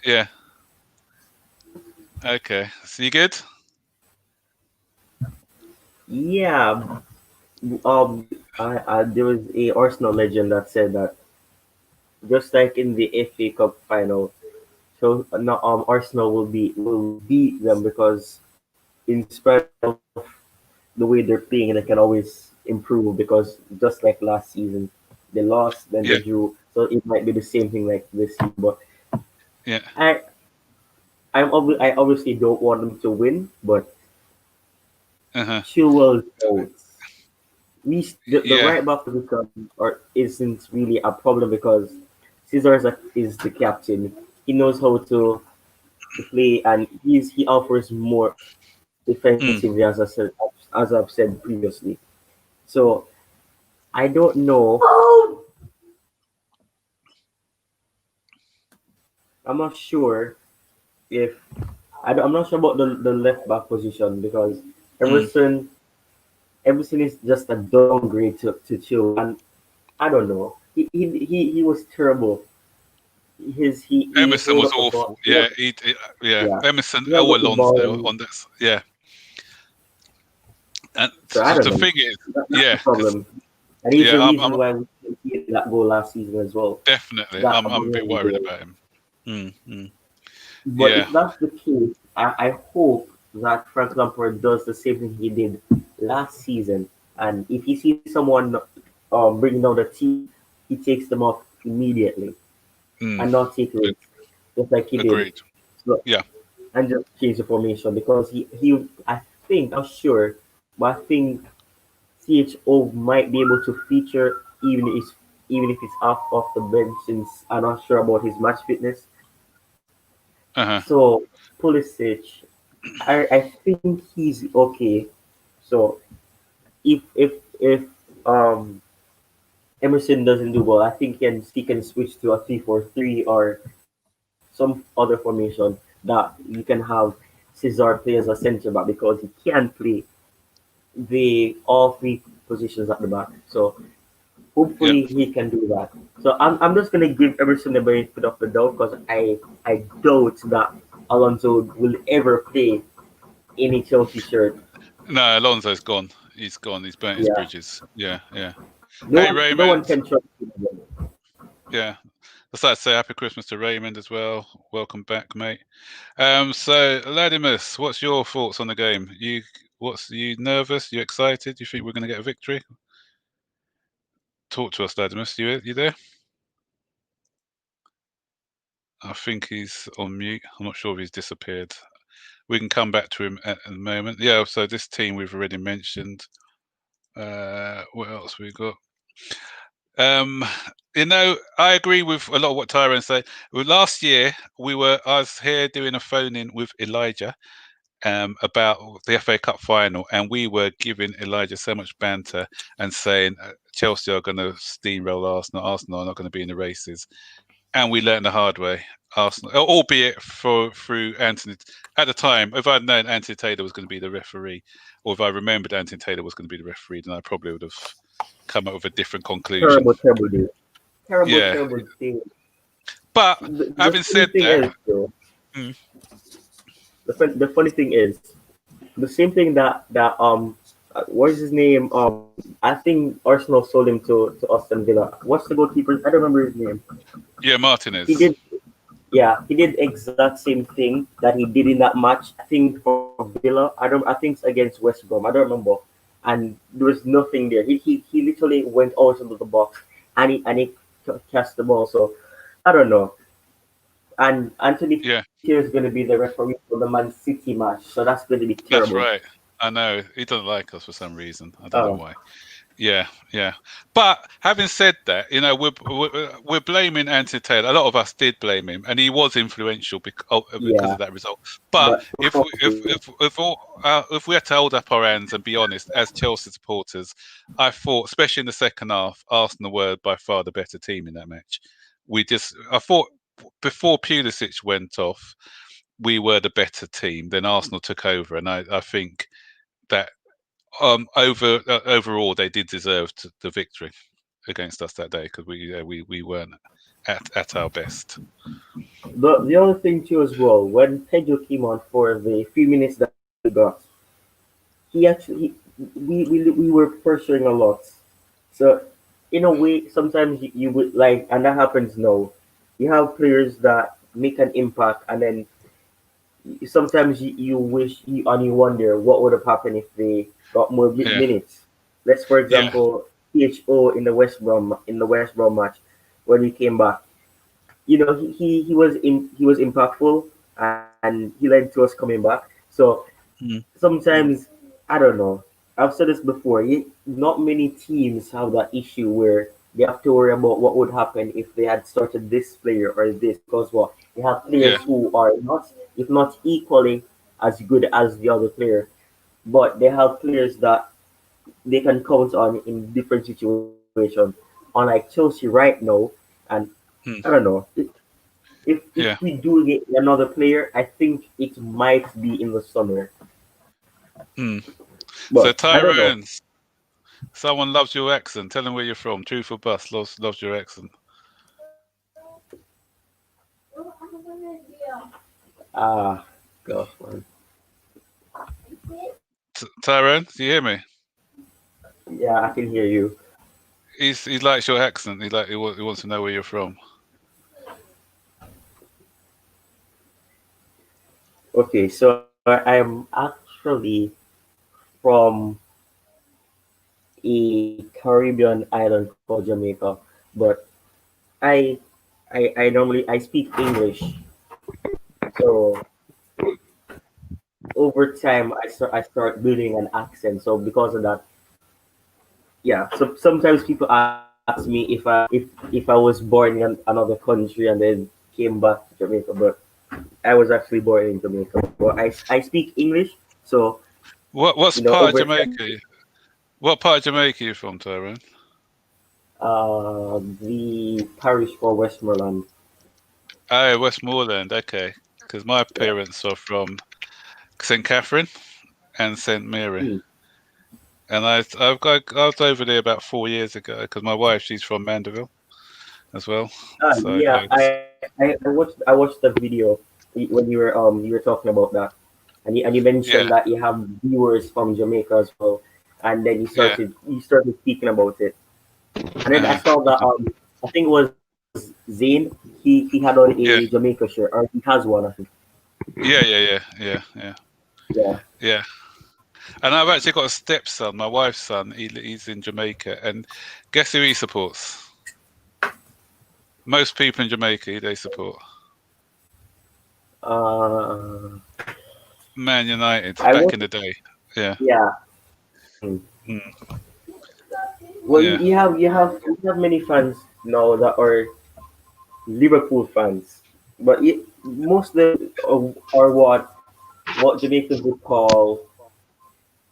yeah. Okay. So you good? Yeah, there was a Arsenal legend that said that just like in the FA Cup final, so now Arsenal will beat them because in spite of the way they're playing, they can always improve because just like last season, they lost, then they Yeah. drew. So it might be the same thing like this season. But Yeah. I I obviously don't want them to win, but Uh-huh. Chilwell knows. The Yeah. right back position or isn't really a problem because Caesar is the captain. He knows how to play and he offers more Mm. defensively as I've said previously. So I don't know. I'm not sure if I'm not sure about the left back position because Mm. Emerson Emerson is just a downgrade to Chill and I don't know. He was terrible. He Emerson held was up the ball. awful. Yeah. Yeah. Yeah, Emerson he held or up the ball Alonso and on that. Yeah. And so I don't the know. thing is, That's the yeah, because problem. And he's the yeah, reason why we didn't get that goal last season as well. definitely. That I'm a bit Aubameyang worried goal. about him. Mm. But Yeah. if that's the case, I hope that Frank Lampard does the same thing he did last season. And if he sees someone bringing down the team, he takes them off immediately Mm. and not take risks, just like he did. Agreed. So, Yeah. and just change the formation because he I think I'm sure, but I think CHO might be able to feature even if it's off the bench since I'm not sure about his match fitness. Uh-huh. So Pulisic, I think he's okay. So if um Emerson doesn't do well, I think he can switch to a 3-4-3 or some other formation that you can have Cesar play as a centre back because he can play the all three positions at the back. So Yeah. hopefully he can do that. So I'm just gonna give Emerson the benefit of the doubt because I doubt that Alonso will ever play in a Chelsea shirt. No, Alonso's gone. He's gone. He's burnt his Yeah, bridges. Yeah. Yeah. no Hey, one no one Raymond. can trust him again. Yeah. Let's like to say happy Christmas to Raymond as well. Welcome back, mate. So Ladimus, what's your thoughts on the game? You nervous? You excited? You think we're gonna get a victory? Talk to us, Ladimus. You there? I think he's on mute. I'm not sure if he's disappeared. We can come back to him at the moment. Yeah, so this team we've already mentioned. What else we got? I agree with a lot of what Tyrone said. Well, last year I was here doing a phone in with Elijah about the FA Cup final, and we were giving Elijah so much banter and saying Chelsea are going to steamroll Arsenal. Arsenal are not going to be in the races, and we learned the hard way. Arsenal, albeit through Anthony. At the time, if I'd known Anthony Taylor was going to be the referee, or if I remembered Anthony Taylor was going to be the referee, then I probably would have come up with a different conclusion. Terrible day. Yeah, Terrible day. but The having funny said thing that, is, though, mm, the funny thing is, the same thing what is his name? I think Arsenal sold him to Aston Villa. What's the goalkeeper? I don't remember his name. yeah, He Martinez. did, yeah, he did exact same thing that he did in that match. I think for Villa. I don't. I think it's against West Brom. I don't remember. And there was nothing there. He literally went out into the box and he cast the ball. So I don't know. And Anthony Yeah, Taylor is going to be the referee for the Man City match. So that's going to be that's terrible. right. I know he doesn't like us for some reason. I don't know Oh, why. Yeah. But having said that, we're blaming Anthony Taylor. A lot of us did blame him, and he was influential because yeah. of that result. But But if we had to hold up our hands and be honest, as Chelsea supporters, I thought, especially in the second half, Arsenal were by far the better team in that match. I thought before Pulisic went off, we were the better team. Then Arsenal took over, and I think that overall they did deserve the victory against us that day because we weren't at our best. The other thing too as well, when Pedro came on for the few minutes that he got, he actually we were pressuring a lot. So in a way, sometimes you would like, and that happens now. You have players that make an impact, and then sometimes you wish and you wonder what would have happened if they got more Yeah, minutes. Let's, for yeah, example, PHO in the West Brom match when he came back. You know, he was impactful and he led to us coming back. So mm, sometimes I don't know. I've said this before. Not many teams have that issue where they have to worry about what would happen if they had started this player or this, because what, they have yeah, players who are not, if not equally as good as the other player, but they have players that they can count on in different situations. Unlike Chelsea right now, and I mm, don't know. If yeah. we do get another player, I think it might be in the summer. Mm. So But I don't know. Tyrone, someone loves your accent. Tell them where you're from. Truth or bust loves your accent. Ah, gosh, man. Tyrone, do you hear me? Yeah, I can hear you. He likes your accent. He wants to know where you're from. Okay, so I'm actually from a Caribbean island called Jamaica, but I I normally I speak English. So over time I start building an accent. So because of that, yeah. So sometimes people ask me if I was born in another country and then came back to Jamaica, but I was actually born in Jamaica. But I speak English, so What's you know part of over time, Jamaica? What part of Jamaica are you from, Tyrone? the parish for Westmoreland. Oh, Westmoreland. Okay, because my Yeah. parents are from St Catherine and St Mary, Hmm. and I was over there about 4 years ago because my wife she's from Mandeville as well. So Yeah, I watched the video when you were talking about that, and you mentioned yeah, that you have viewers from Jamaica as well, and then yeah, you started speaking about it, and then I uh, saw that I think it was Zane, he had on a yeah, Jamaica shirt, or he has one, I think. yeah. Yeah. Yeah, and I've actually got a stepson, my wife's son. He's in Jamaica, and guess who he supports? Most people in Jamaica they support Uh, Man United I back was in the day. Yeah, yeah. Hmm. mm, Well, yeah, you have many fans now that are Liverpool fans, but most of them are what Jamaicans would call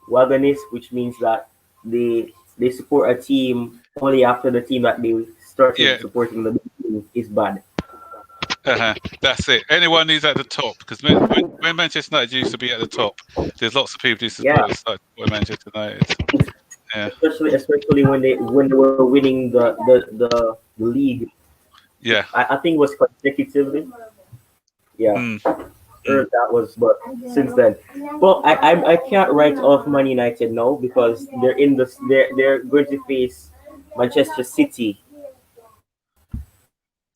wagonists, which means that they support a team only after the team that they started yeah. supporting the team is bad. That's it. Anyone who's at the top, because when Manchester United used to be at the top, there's lots of people who Yeah, support Manchester United. Yeah, especially when they were winning the league. yeah, I think it was consecutively. Yeah, mm, sure mm. that was, but since then, well, I can't write off Man United now because they're going to face Manchester City,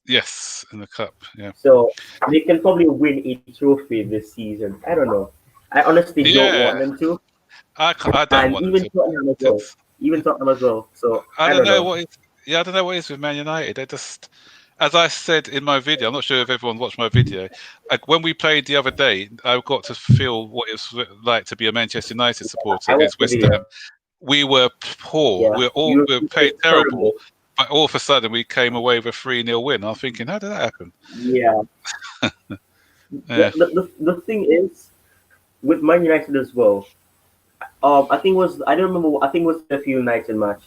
Yes, in the cup. Yeah, so they can probably win a trophy this season. I don't know. I honestly don't want yeah. them to, I don't and want them even to. Tottenham as well. Even Tottenham as well. So I I don't don't know know. what. Yeah, I don't know what it is with Man United. They just, as I said in my video, I'm not sure if everyone watched my video. Like when we played the other day, I got to feel what it's like to be a Manchester United supporter I watched against the West video. Ham. We were poor. Yeah, We were you played played terrible, terrible. but all of a sudden we came away with a 3-0 win. I'm thinking, how did that happen? Yeah. Yeah, The thing is with Man United as well. I think it was I don't remember. I think it was the United match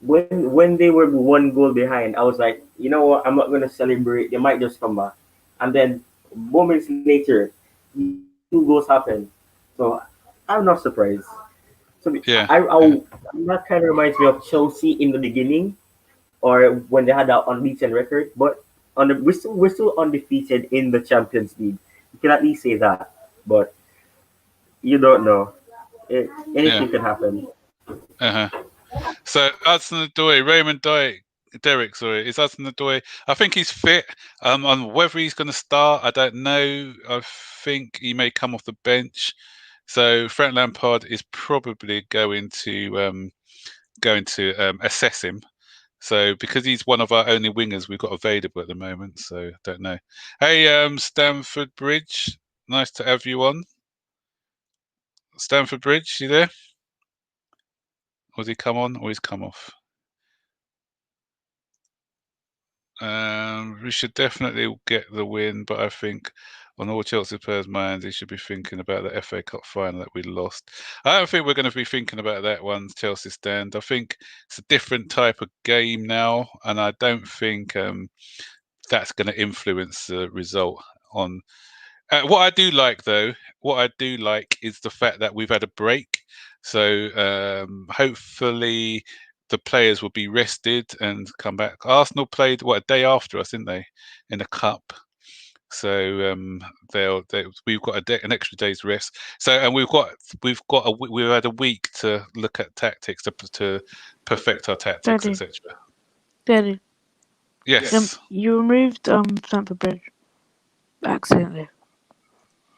when they were 1 goal behind. I was like, you know what? I'm not gonna celebrate. They might just come back, and then moments later, 2 goals happened. So I'm not surprised. So yeah, I yeah, that kind of reminds me of Chelsea in the beginning or when they had that unbeaten record. But we're still undefeated in the Champions League. You can at least say that, but you don't know. Anything can happen. So Hudson Odoi, Raymond Derrick, sorry, is Hudson Odoi. I think he's fit. On whether he's going to start, I don't know. I think he may come off the bench. So Frank Lampard is probably going to assess him. So because he's one of our only wingers we've got available at the moment, so don't know. Hey, Stamford Bridge, nice to have you on. Stamford Bridge, you there? Or has he come on or he's come off? We should definitely get the win, but I think on all Chelsea players' minds, he should be thinking about the FA Cup final that we lost. I don't think we're going to be thinking about that one, Chelsea stand. I think it's a different type of game now, and I don't think that's going to influence the result on. What I do like, though, is the fact that we've had a break. So hopefully the players will be rested and come back. Arsenal played a day after us, didn't they, in the cup? So we've got an extra day's rest. So and we've had a week to look at tactics to perfect our tactics, Daddy. etc. Daddy, Yes, you removed Stamford Bridge accidentally.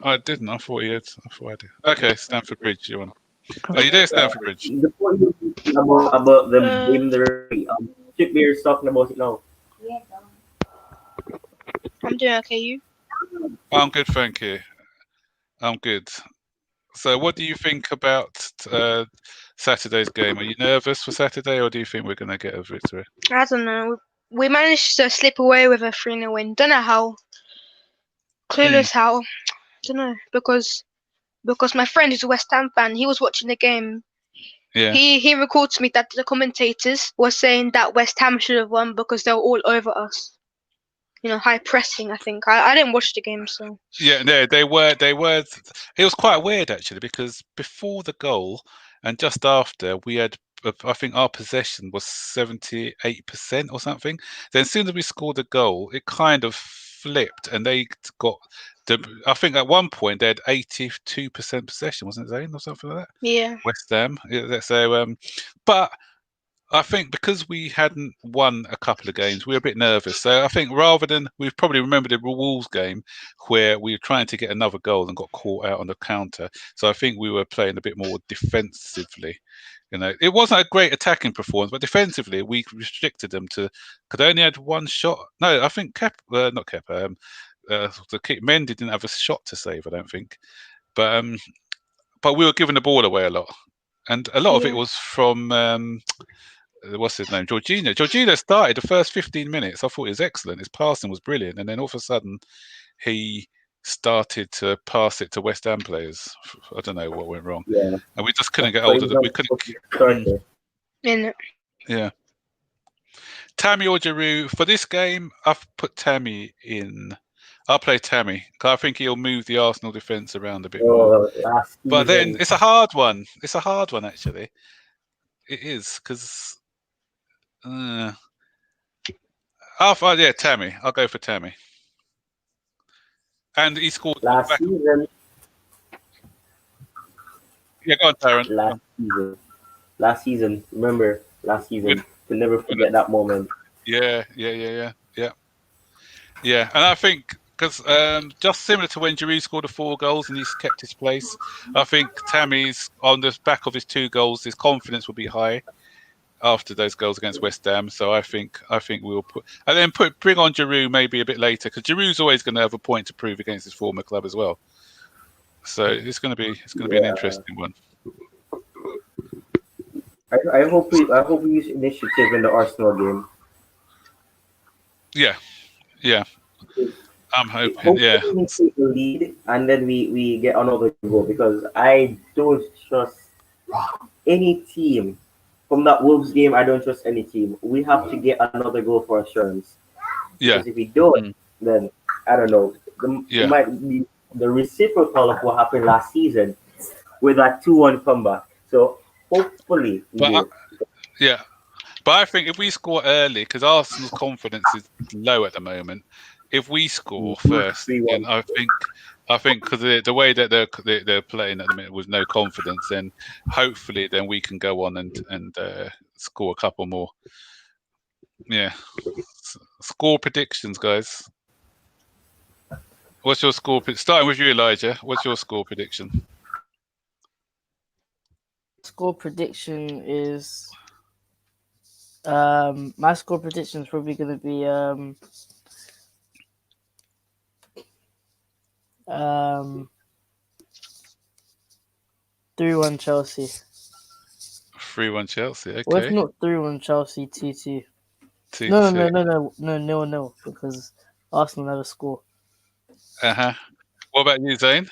I didn't. I thought I did. Okay, Stamford Bridge, you want? Are you there, Stamford Bridge? The point about them blaming the referee. Chip Beer is talking about it now. I'm doing okay. You? I'm good, thank you. I'm good. So, what do you think about Saturday's game? Are you nervous for Saturday, or do you think we're going to get a victory? I don't know. We managed to slip away with a 3-0 win. Don't know how. Clueless how. Don't know because my friend is a West Ham fan. He was watching the game. Yeah. He recalled to me that the commentators were saying that West Ham should have won because they were all over us. High pressing. I think I didn't watch the game, so. Yeah, no, they were. It was quite weird actually because before the goal and just after we had, I think our possession was 78% or something. Then as soon as we scored a goal, it kind of flipped and they got. I think at one point they had 82% possession, wasn't it, Zane, or something like that? Yeah. West Ham. Yeah, so, but I think because we hadn't won a couple of games, we were a bit nervous. So I think rather than we've probably remembered the Wolves game where we were trying to get another goal and got caught out on the counter. So I think we were playing a bit more defensively. It wasn't a great attacking performance, but defensively we restricted them to. Because they only had one shot. No, I think not Kepa. The Mendy didn't have a shot to save, I don't think. But we were giving the ball away a lot, and a lot of it was from what's his name, Jorginho. Jorginho started the first 15 minutes. I thought he was excellent. His passing was brilliant, and then all of a sudden he started to pass it to West Ham players. I don't know what went wrong. Yeah, and we just couldn't get hold of it. We couldn't. Yeah. Tammy or Giroud for this game? I've put Tammy in. I'll play Tammy because I think he'll move the Arsenal defence around a bit more. But then it's a hard one. It's a hard one actually. It is because. Tammy. I'll go for Tammy. And he scored last season. Yeah, go on, Taron. Last season. Remember last season? We'll never forget that moment. Yeah. And I think because just similar to when Giroud scored the 4 goals and he's kept his place, I think Tammy's on the back of his 2 goals, his confidence will be high after those goals against West Ham. So I think we'll bring on Giroud maybe a bit later because Giroud's always going to have a point to prove against his former club as well. So it's going to be an interesting one. I hope we use initiative in the Arsenal game. Yeah. I'm hoping. Yeah. We take the lead and then we get another goal because I don't trust any team. From that Wolves game, I don't trust any team. We have to get another goal for assurance. Yeah. Because if we don't, then I don't know. It might be the reciprocal of what happened last season with that 2-1 comeback. So hopefully, But But I think if we score early, because Arsenal's confidence is low at the moment, if we score first, then I think because the way that they're playing at the minute with no confidence, then hopefully then we can go on and score a couple more. Yeah. Score predictions, guys. What's your score? Starting with you, Elijah. What's your score prediction? Score prediction is my score prediction is probably going to be 3-1 Chelsea. 3-1 Chelsea. Okay. Well, if not 3-1 Chelsea, 2-2. 2-2. No, 0-0 because Arsenal never score. What about you, Zane?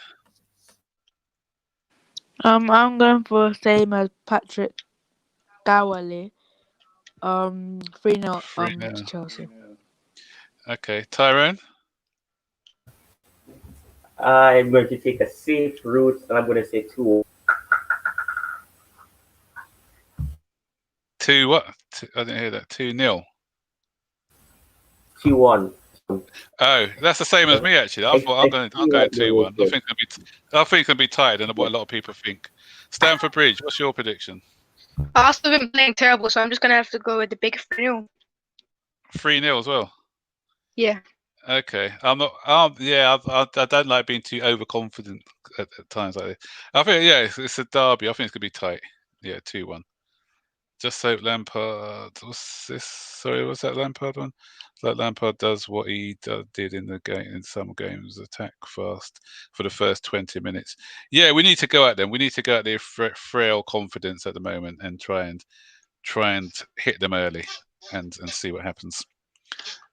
I'm going for the same as Patrick Dowley. 3-0 to Chelsea. Okay, Tyrone. I'm going to take a safe route, and I'm going to say 2-1. 2 what? I didn't hear that. 2-0. 2-1. Oh, that's the same as me actually. I thought I'm going 2-1. I think it's gonna be tight, and what a lot of people think. Stamford Bridge. What's your prediction? Arsenal been playing terrible, so I'm just gonna have to go with the big 3-0. 3-0 as well. Yeah. Okay, I'm not. I don't like being too overconfident at times like this. I think it's a derby. I think it's gonna be tight. Yeah, 2-1. Just so Lampard. What's this? Sorry, was that Lampard one? Like Lampard does what he did in the game in some games, attack fast for the first 20 minutes. Yeah, we need to go at them. We need to go at their frail confidence at the moment and try and hit them early and see what happens.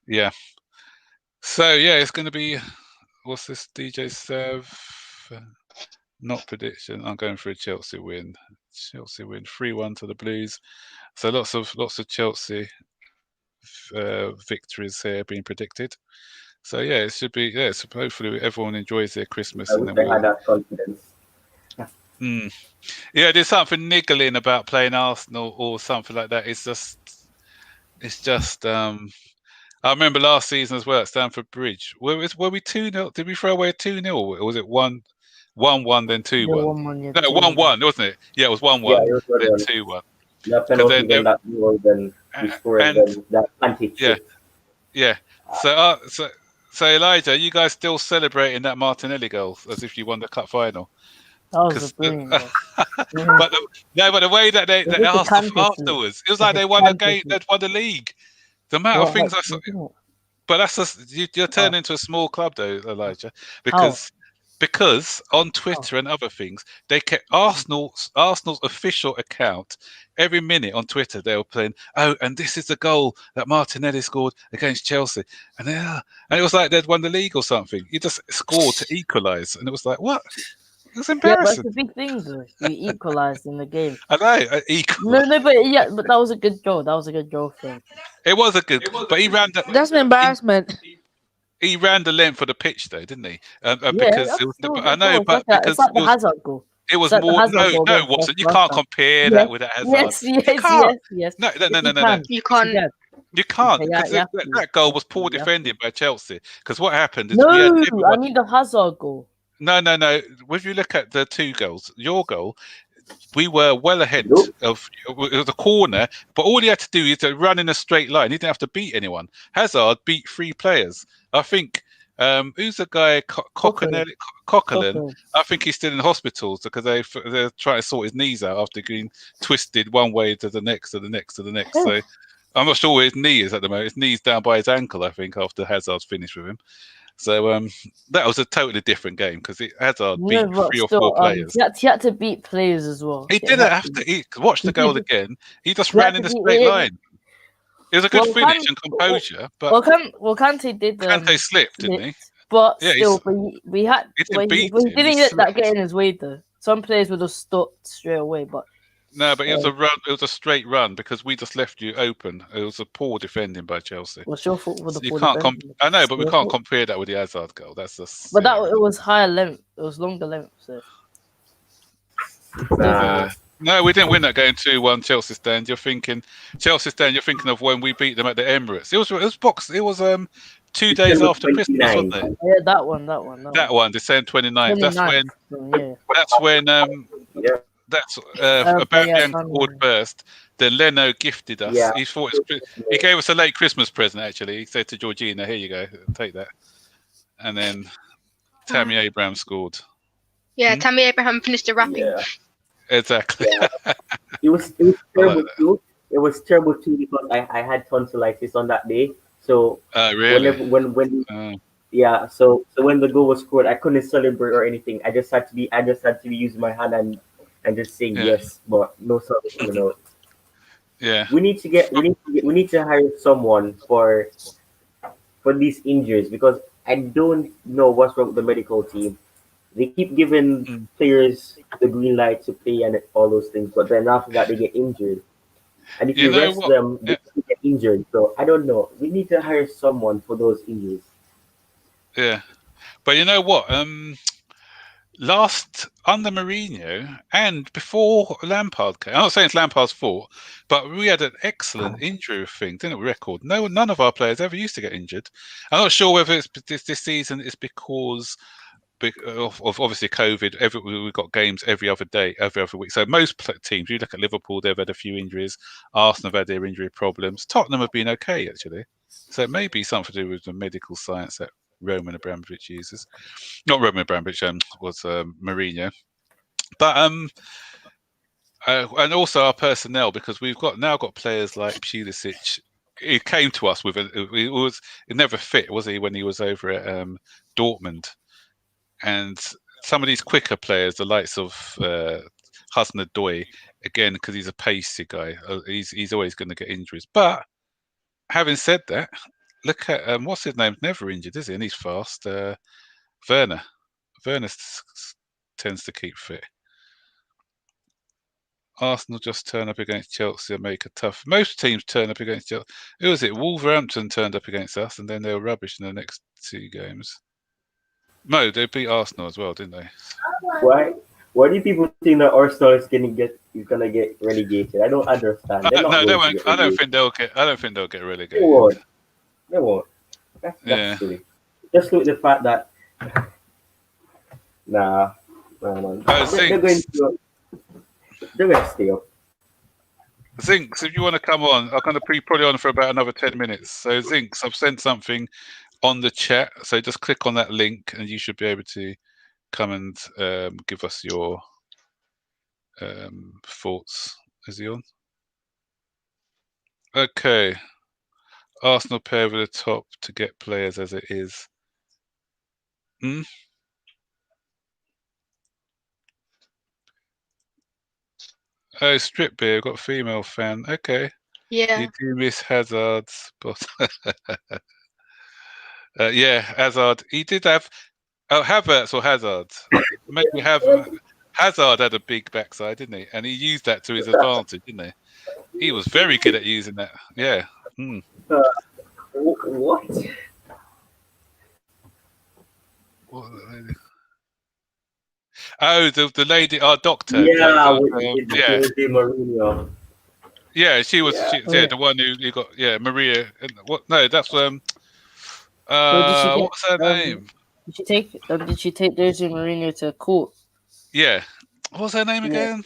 Yeah. So yeah, it's going to be what's this? DJ Sev. Not prediction. I'm going for a Chelsea win. Chelsea win 3-1 to the Blues. So lots of Chelsea victories here being predicted. So yeah, it should be So hopefully everyone enjoys their Christmas. I wish I had that confidence. Yeah, there's something niggling about playing Arsenal or something like that. It's just. I remember last season as well at Stamford Bridge. Were we 2-0? Did we throw away a 2-0? Or was it 1-1 then 2-1? Yeah, 1-1, No, 1-1, wasn't it? Yeah, it was 1-1 then 2-1. The penalty then that more than we scored than that anti-chip. Yeah. So Elijah, you guys still celebrating that Martinelli goal as if you won the cup final? That was a brilliant goal. But the way that they asked afterwards, it was like they won a game, they'd won the league. The amount of things but that's just you're turning into a small club though, Elijah, because on Twitter and other things, they kept Arsenal's official account every minute on Twitter. They were playing, and this is the goal that Martinelli scored against Chelsea, and it was like they'd won the league or something. He just scored to equalise, and it was like, what? It was embarrassing. Yeah, but it's a big thing though. You equalised in the game. I know, but that was a good goal. That was a good goal for him. It was a good, but he ran. That's an embarrassment. He ran the length of the pitch, though, didn't he? Because I know, but because it's like the Hazard goal. It was more. No, it wasn't. You can't compare that with that Hazard. Yes. No. You can't. You can't because that goal was poor defending by Chelsea. Because what happened is I mean the Hazard goal. No. If you look at the two goals, your goal, we were well ahead of the corner, but all he had to do is to run in a straight line. He didn't have to beat anyone. Hazard beat 3 players. I think. Who's the guy? Coquelin. I think he's still in hospitals because they're trying to sort his knees out after getting twisted one way to the next. So I'm not sure where his knee is at the moment. His knee's down by his ankle, I think, after Hazard's finished with him. So that was a totally different game because Hazard beat 3 or 4 players. He had to beat players as well. He didn't have to. Watch the goal again. He just ran in a straight line. It was a good finish and composure, but Kante did. Kante slipped, didn't he? But still, we had. He didn't let that get in his way though. Some players would have stopped straight away, but no. But it was a run. It was a straight run because we just left you open. It was a poor defending by Chelsea. What's your fault with the you can't. I know, but we can't compare that with the Hazard goal. That's just. But it was higher length. It was longer length. So. No, we didn't win that game 2-1. Chelsea stand. You're thinking of when we beat them at the Emirates. It was 2 days December after Christmas, 29. wasn't it? Yeah, that one. That one, December 29th. 29th. Yeah. That's when Yeah, that's But yeah, Aubameyang scored first. Then Leno gifted us. yeah. He gave us a late Christmas present. Actually, he said to Georgina, "Here you go, take that." And then Tammy Abraham scored. Yeah, Tammy Abraham finished the wrapping. Yeah. Exactly. Yeah. It was terrible too. It was terrible too because I had tonsillitis on that day. So really? when yeah, so when the goal was scored, I couldn't celebrate or anything. I just had to be using my hand and just saying yes, but no celebration. Yeah. We need to hire someone for these injuries because I don't know what's wrong with the medical team. They keep giving players the green light to play and all those things, but then after that they get injured. And if you rest them, they get injured. So I don't know. We need to hire someone for those injuries. Yeah, but you know what? Last under Mourinho and before Lampard came, I'm not saying it's Lampard's fault, but we had an excellent injury thing, didn't we? Record. None of our players ever used to get injured. I'm not sure whether it's this season is because of obviously COVID. We've got games every other day, every other week. So most teams, you look at Liverpool, they've had a few injuries. Arsenal have had their injury problems. Tottenham have been okay actually. So it may be something to do with the medical science that Roman Abramovich uses. Not Roman Abramovich, was Mourinho. But and also our personnel, because we've now got players like Pulisic. He came to us with it never fit, was he, when he was over at Dortmund? And some of these quicker players, the likes of Hudson-Odoi, again, because he's a pacey guy, he's always going to get injuries. But having said that, look at what's his name? Never injured, is he? And he's fast. Werner. Werner tends to keep fit. Arsenal just turn up against Chelsea and make it tough. Most teams turn up against Chelsea. Who was it? Wolverhampton turned up against us, and then they were rubbish in the next 2 games. No, they beat Arsenal as well, didn't they? Why do people think that Arsenal is gonna get relegated? I don't understand. No, they won't. I don't think they'll get relegated. They won't. That's silly. Just look at the fact that they're going to stay up. Zinks, if you want to come on, I'm going to put you on for about another 10 minutes. So Zinks, I've sent something on the chat, so just click on that link and you should be able to come and give us your thoughts. Is he on? Okay. Arsenal pay over the top to get players as it is. Oh, Strip Beer, got a female fan. Okay. Yeah. You do miss Hazard's, but yeah, Hazard. He did have Havertz or Hazard. Maybe Hazard had a big backside, didn't he? And he used that to his advantage, didn't he? He was very good at using that. Yeah. What? Oh, the lady, our doctor. Yeah, Mourinho. Yeah, she was. The one who got. Yeah, Maria. What? No, that's what's her name? Did she take? Did she take Jose Mourinho to court? Yeah. What's her name again?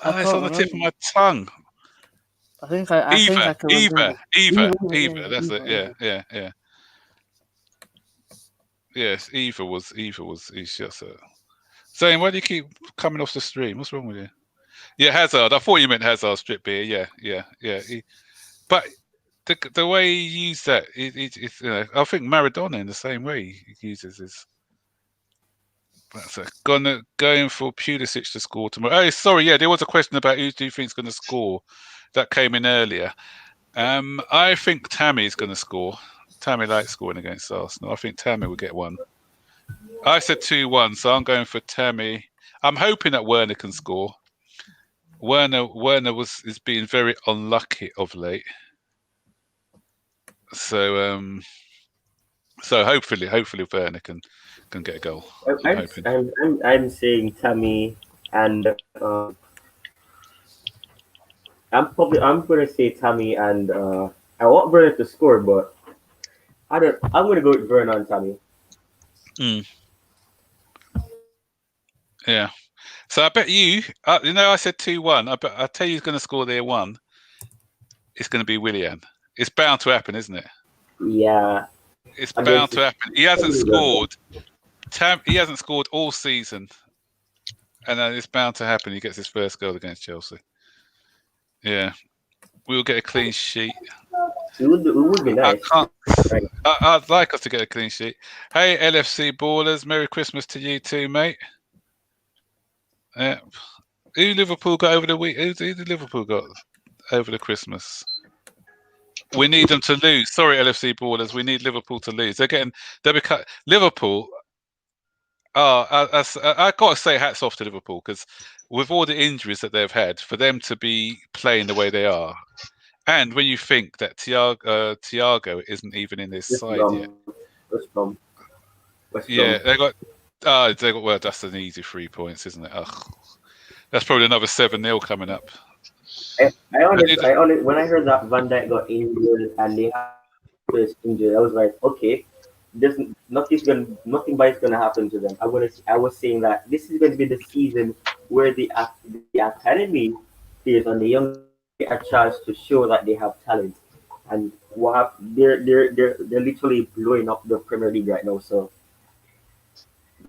It's on the tip of my tongue. I think I can remember. Eva. That's it. Yeah. Yes, Eva was. He's just Zane, why do you keep coming off the stream? What's wrong with you? Yeah, Hazard. I thought you meant Hazard Strip Beer. Yeah. But the way he used that, it's I think Maradona in the same way he uses his. That's going for Pulisic to score tomorrow. Oh, sorry. Yeah, there was a question about who do you think is going to score. That came in earlier. I think Tammy's going to score. Tammy likes scoring against Arsenal. I think Tammy will get one. I said 2-1, so I'm going for Tammy. I'm hoping that Werner can score. Werner is being very unlucky of late. So hopefully Werner can get a goal. I'm saying Tammy and I'm gonna say Tammy, and I want Vernon to score, but I'm gonna go with Vernon and Tammy. Yeah. So I bet you I said 2-1. I tell you who's going to score there 1. It's going to be Willian. It's bound to happen, isn't it? Yeah. It's Against bound to the happen. He hasn't Chelsea. scored. He hasn't scored all season, and it's bound to happen. He gets his first goal against Chelsea. Yeah, we'll get a clean sheet. It would be nice. Right. I'd like us to get a clean sheet. Hey, LFC ballers, Merry Christmas to you too, mate. Yeah. Who Liverpool got over the week? Who did Liverpool got over the Christmas? We need them to lose. Sorry, LFC ballers. We need Liverpool to lose. They'll be cut. Liverpool. I got to say hats off to Liverpool, because with all the injuries that they've had, for them to be playing the way they are, and when you think that Thiago isn't even in this side yet. West Brom. Yeah, they got. Well, that's an easy 3 points, isn't it? Ugh. That's probably another 7-0 coming up. I honestly, when I heard that Van Dijk got injured and they had this injured, I was like, okay, nothing bad is gonna happen to them. I was saying that this is going to be the season where the academy players and the young get a chance to show that they have talent, and they're literally blowing up the Premier League right now. So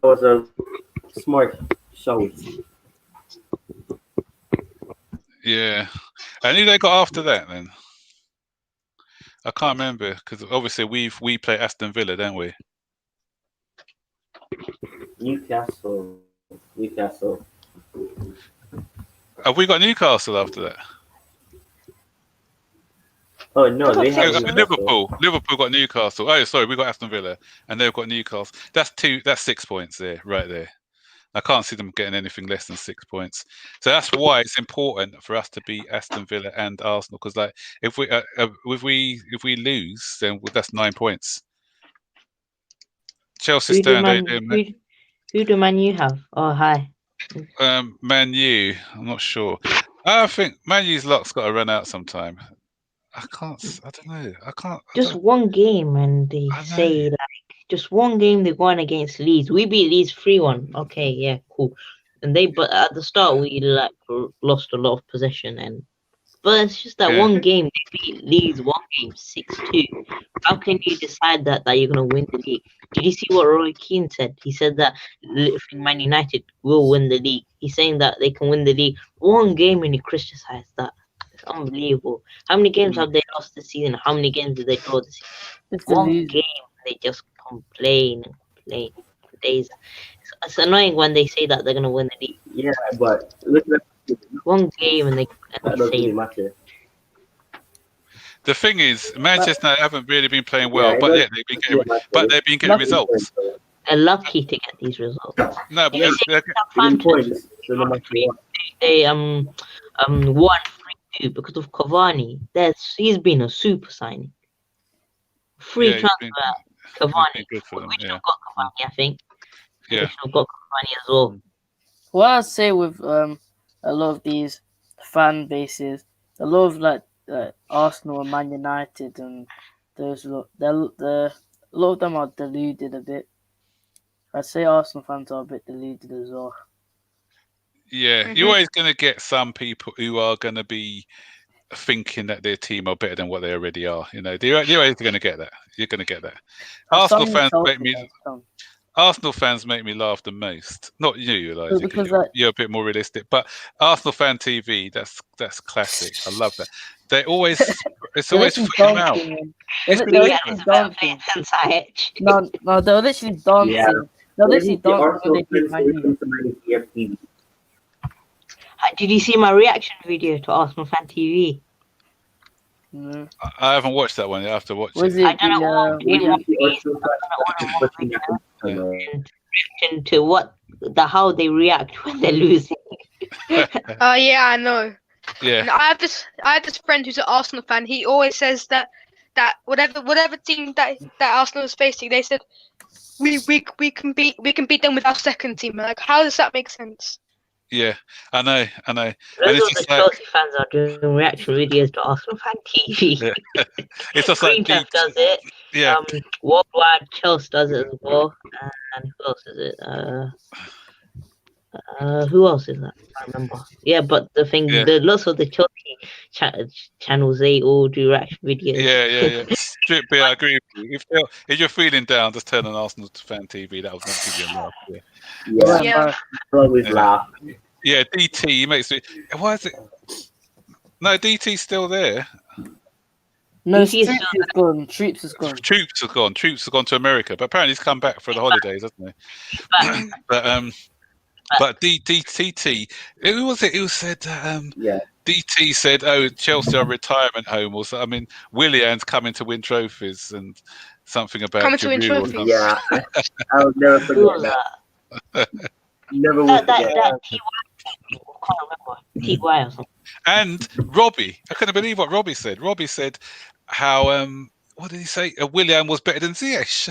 that was a smart shout. Yeah, and who they got after that then? I can't remember, because obviously we play Aston Villa, don't we? Newcastle. Have we got Newcastle after that? Oh no, they have Liverpool. Liverpool got Newcastle. Oh, sorry, we got Aston Villa, and they've got Newcastle. That's 6 points there, right there. I can't see them getting anything less than 6 points. So that's why it's important for us to beat Aston Villa and Arsenal, because like if we lose, then that's 9 points. Chelsea stand out there. Who do Man U have? Oh, hi. Man U. I'm not sure. I think Man U's luck's got to run out sometime. I don't know. Just one game, and they say just one game they won against Leeds. We beat Leeds 3-1. Okay, yeah, cool. But at the start we lost a lot of possession, but it's just that one game they beat Leeds 6-2. How can you decide that you're gonna win the league? Did you see what Roy Keane said? He said that Man United will win the league. He's saying that they can win the league. One game, and he criticized that. It's unbelievable. How many games have they lost this season? How many games did they draw this season? One game, they just complain. It's annoying when they say that they're gonna win the league. Yeah, but look at one game and they say matter. The thing is, Manchester haven't really been playing well, but they've been getting results. They're lucky to get these results. No, but they won 3-2 because of Cavani. He's been a super signing. Free transfer. Cavani. We should have got Cavani, I think. Yeah. We should have got Cavani as well. What I say with a lot of these fan bases, a lot of Arsenal and Man United and those a lot of them are deluded a bit. I'd say Arsenal fans are a bit deluded as well. Yeah, you're always going to get some people who are going to be thinking that their team are better than what they already are. You know, you're always going to get that. You're going to get that. Arsenal fans make me laugh the most. Not you, Elijah, because you're a bit more realistic. But Arsenal fan TV, that's classic. I love that. It's always footing out. No, they're literally dancing. Yeah. They're literally dancing. Did you see my reaction video to Arsenal fan TV? No. I haven't watched that one. I have to watch it. I don't know how they react when they're losing. Oh yeah, I know. Yeah. And I have this friend who's an Arsenal fan. He always says that whatever team that Arsenal is facing, they said we can beat them with our second team. Like, how does that make sense? Yeah, I know. And Those it's of the just like, Chelsea fans are doing reaction videos to Arsenal fan TV. yeah. It's just like Green does it. yeah, Worldwide Chels does it as well. And who else is it? Who else is that? I can't remember. Yeah, but the thing, Yeah. the lots of the Chelsea channels, they all do reaction videos. yeah. Strip beer, I agree with you. If you're feeling down, just turn on Arsenal fan TV. That will give you a laugh. Yeah. Yeah, always laugh. Yeah, DT makes me. Why is it? No, DT's still there. No, DT is Troops is gone. Troops is gone. Troops have gone. Troops have gone to America, but apparently he's come back for the holidays, hasn't he? But DT, who was it? Who said DT said, "Oh, Chelsea are a retirement home," or so. I mean, Willian's coming to win trophies and something about Coming to win Giroud or trophies. something. Yeah, I'll never forget that. Never will forget that TY, I can't remember. TY or something. And Robbie, I couldn't believe what Robbie said. Robbie said how what did he say? Willian was better than Ziyech.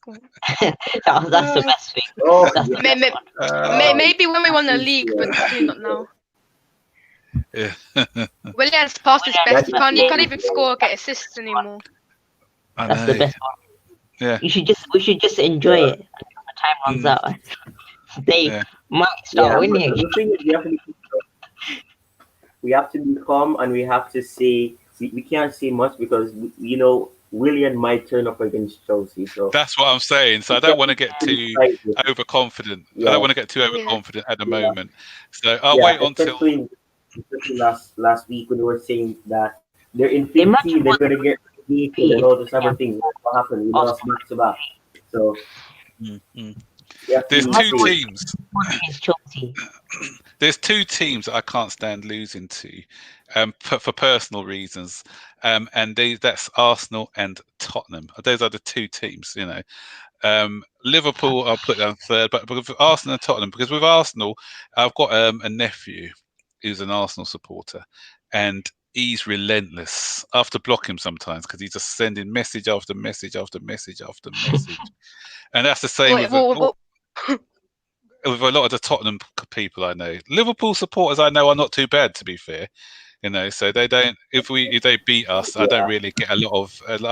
That's the best thing. Oh, Maybe when we won the league, but definitely not now. Yeah. Willian's past his best. He can't even score or get assists anymore. That's the best one. Yeah. We should just enjoy it until the time runs out. They might start winning. The thing is, we have to be calm, and we have to say we can't say much because Willian might turn up against Chelsea. So that's what I'm saying. So I don't want to get too overconfident. I don't want to get too overconfident at the moment. So I'll wait until. Especially last week when they were saying that they're in 15, they're going to get relegated and all those other things. What happened? We lost back to back. So there's two teams. Chelsea. There's two teams that I can't stand losing to, for personal reasons, and that's Arsenal and Tottenham. Those are the two teams, Liverpool I'll put down third, but with Arsenal and Tottenham, because with Arsenal, I've got a nephew who's an Arsenal supporter, and he's relentless. I have to block him sometimes because he's just sending message after message after message after message, and that's the same with a lot of the Tottenham people I know. Liverpool supporters I know are not too bad, to be fair, so they don't. If they beat us, I don't really get I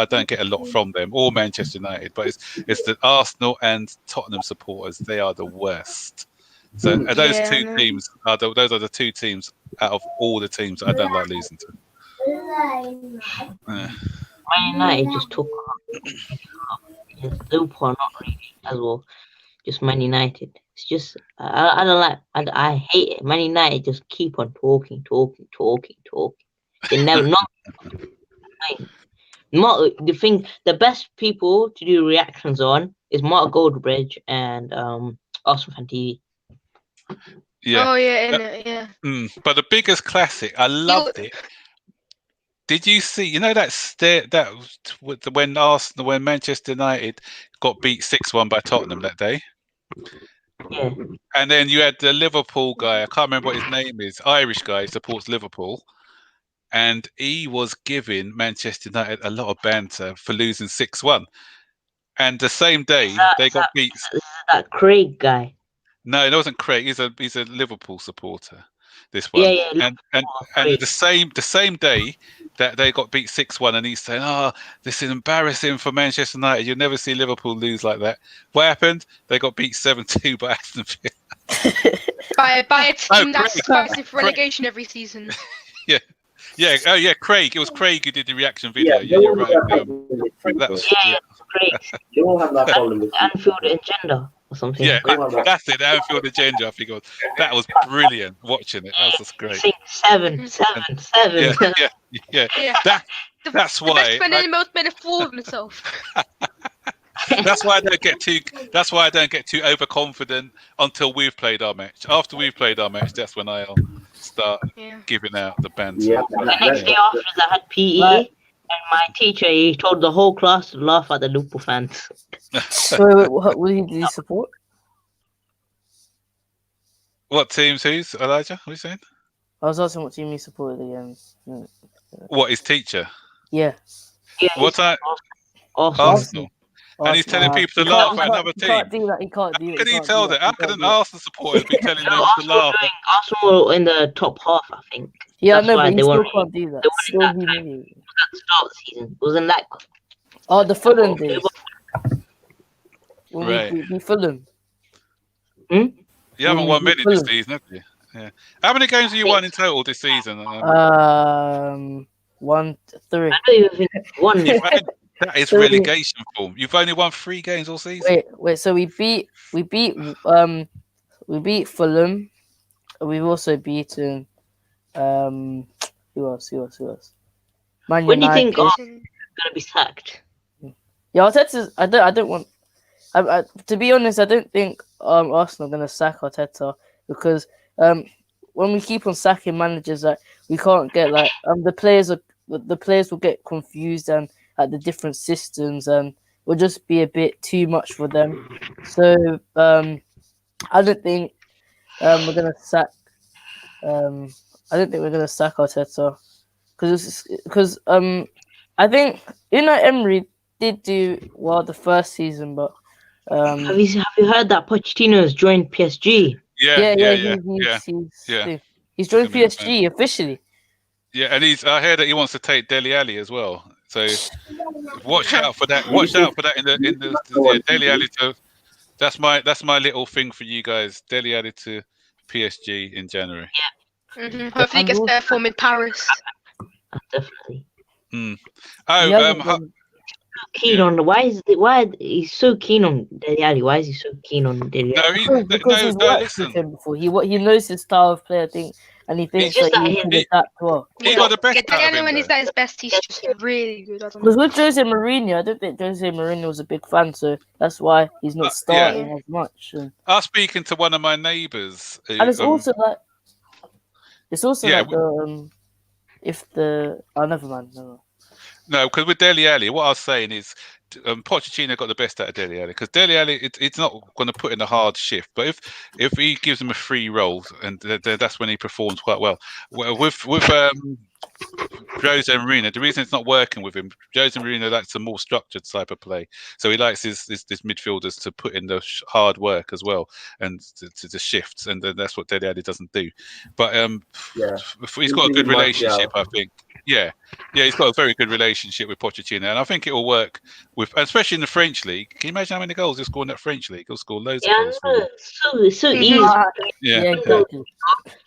don't get a lot from them, or Manchester United. But it's the Arsenal and Tottenham supporters. They are the worst. So those two teams those are the two teams out of all the teams that I don't like losing to. Man United just took Liverpool, not really as well. Just Man United. It's just I don't like. I hate it. Man United just keep on talking. They never the thing. The best people to do reactions on is Mark Goldbridge and Arsenal fan TV. Yeah. Oh yeah. But the biggest classic, I loved it. Did you see? When Manchester United got beat 6-1 by Tottenham that day. Yeah. And then you had the Liverpool guy. I can't remember what his name is. Irish guy who supports Liverpool, and he was giving Manchester United a lot of banter for losing 6-1. And the same day they got beat. That Craig guy. No, it wasn't Craig. He's a Liverpool supporter. This one, and the same day that they got beat 6-1, and he's saying, "Oh, this is embarrassing for Manchester United. You'll never see Liverpool lose like that." What happened? They got beat 7-2 by Aston Villa. by a team that's fighting for relegation every season. Yeah. Oh yeah, Craig. It was Craig who did the reaction video. Yeah, you're right. That was Craig. You won't have that problem with Anfield Agenda. Something. Yeah, that's it. Anfield Agenda. I think that was brilliant. Watching it, that was just great. 7. Yeah. That's why. That's most made a fool of himself. That's why I don't get too overconfident until we've played our match. After we've played our match, that's when I'll start giving out the banter. The next day after, I had PE. And my teacher, he told the whole class to laugh at the Liverpool fans. So, what did you support? What teams? Who's Elijah? What are you saying? I was asking what team you supported again. What, his teacher? Yeah. What time? Arsenal. And he's telling Arsenal. people to He laugh can't- at he another can't- He can't team. do that. He can't do How it. can he can't tell do that? He How can't can an do it. Arsenal supporters be telling them to Arsenal, laugh? Arsenal in the top half, I think. Yeah, That's I know, why but he they still weren't can't do that. they Still weren't that humiliating. at the start of the season. It wasn't that good. Oh, the Fulham days. When Right. we beat Fulham. You haven't When we won beat many this Fulham. season, have you? Yeah. How many games have you won in total this season? 1, 3. I know you've won. That is Three. relegation form. You've only won 3 games all season. Wait. So we beat Fulham. We've also beaten who else? Man When do you think United. Arsenal's gonna be sacked? Yeah, Arteta's. I don't want. To be honest, I don't think Arsenal are gonna sack Arteta because when we keep on sacking managers, like we can't get like the players will get confused and at the different systems and will just be a bit too much for them. So I don't think we're gonna sack. I don't think we're gonna sack Arteta because I think Emery did do well the first season, but Have you heard that Pochettino has joined PSG? Yeah. He's joined Gonna be PSG officially. Yeah, and I heard that he wants to take Dele Alli as well. So watch out for that. Watch out for that in the Dele Alli. That's my little thing for you guys. Dele Alli to PSG in January. Hopefully, he gets better form in Paris. Definitely. Keen on why he's so keen on Dele Alli? Why is he so keen on Dele Alli? Because he's worked with him before. He knows his style of play, I think, and he thinks that he can adapt well. He got the best out of him. When he's at his best, he's just really good. Because with Jose Mourinho, I don't think Jose Mourinho was a big fan, so that's why he's not starting as much. And I was speaking to one of my neighbours, and it's also like never mind. No, because with Dele Alli, what I was saying is Pochettino got the best out of Dele Alli because Dele Alli, it's not going to put in a hard shift, but if he gives him a free role, and that's when he performs quite well. With Jose Mourinho, the reason it's not working with him, Jose Mourinho likes a more structured type of play, so he likes his midfielders to put in the hard work as well and to the shifts, and that's what Dele Alli doesn't do. But he's got a good relationship, I think. Yeah, he's got a very good relationship with Pochettino, and I think it will work especially in the French league. Can you imagine how many goals he'll score in that French league? He'll score loads of goals. So easy. Exactly.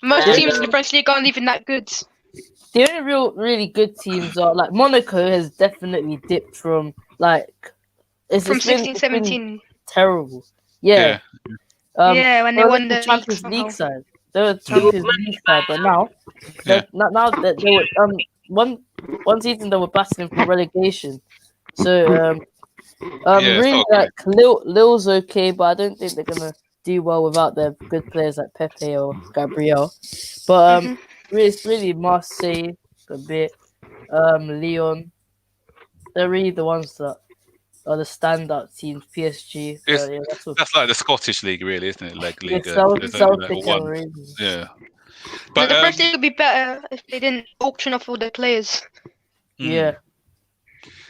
Most teams in the French league aren't even that good. The only really good teams are like Monaco has definitely dipped from like from 16-17. Terrible. Yeah. When they won the Champions League side. They were Champions League side, but now that they were one season they were battling for relegation. So really like Lille's okay, but I don't think they're gonna do well without their good players like Pepe or Gabriel. But it's really Marseille a bit, Lyon. They're really the ones that are the standout teams. PSG. That's like the Scottish league, really, isn't it? Like league. Yeah. But the French league would be better if they didn't auction off all their players. Yeah.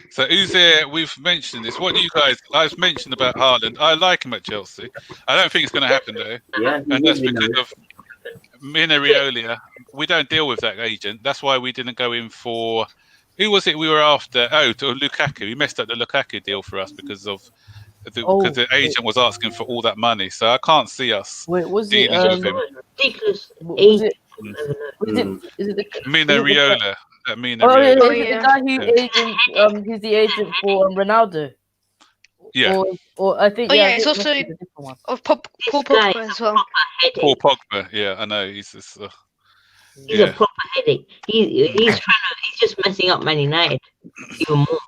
So who's there? We've mentioned this. What do you guys? I've mentioned about Haaland. I like him at Chelsea. I don't think it's going to happen though. Yeah, and that's because of Minariola. We don't deal with that agent. That's why we didn't go in for. Who was it we were after? To Lukaku. We messed up the Lukaku deal for us because the agent was asking for all that money. So I can't see us dealing with him. Ridiculous. Is it Minariola. The guy who's the agent for Ronaldo. Yeah. Or I think. It's also of Paul Pogba as well. Paul Pogba. Yeah, I know. He's just. He's a proper headache. He's just messing up Man United even more.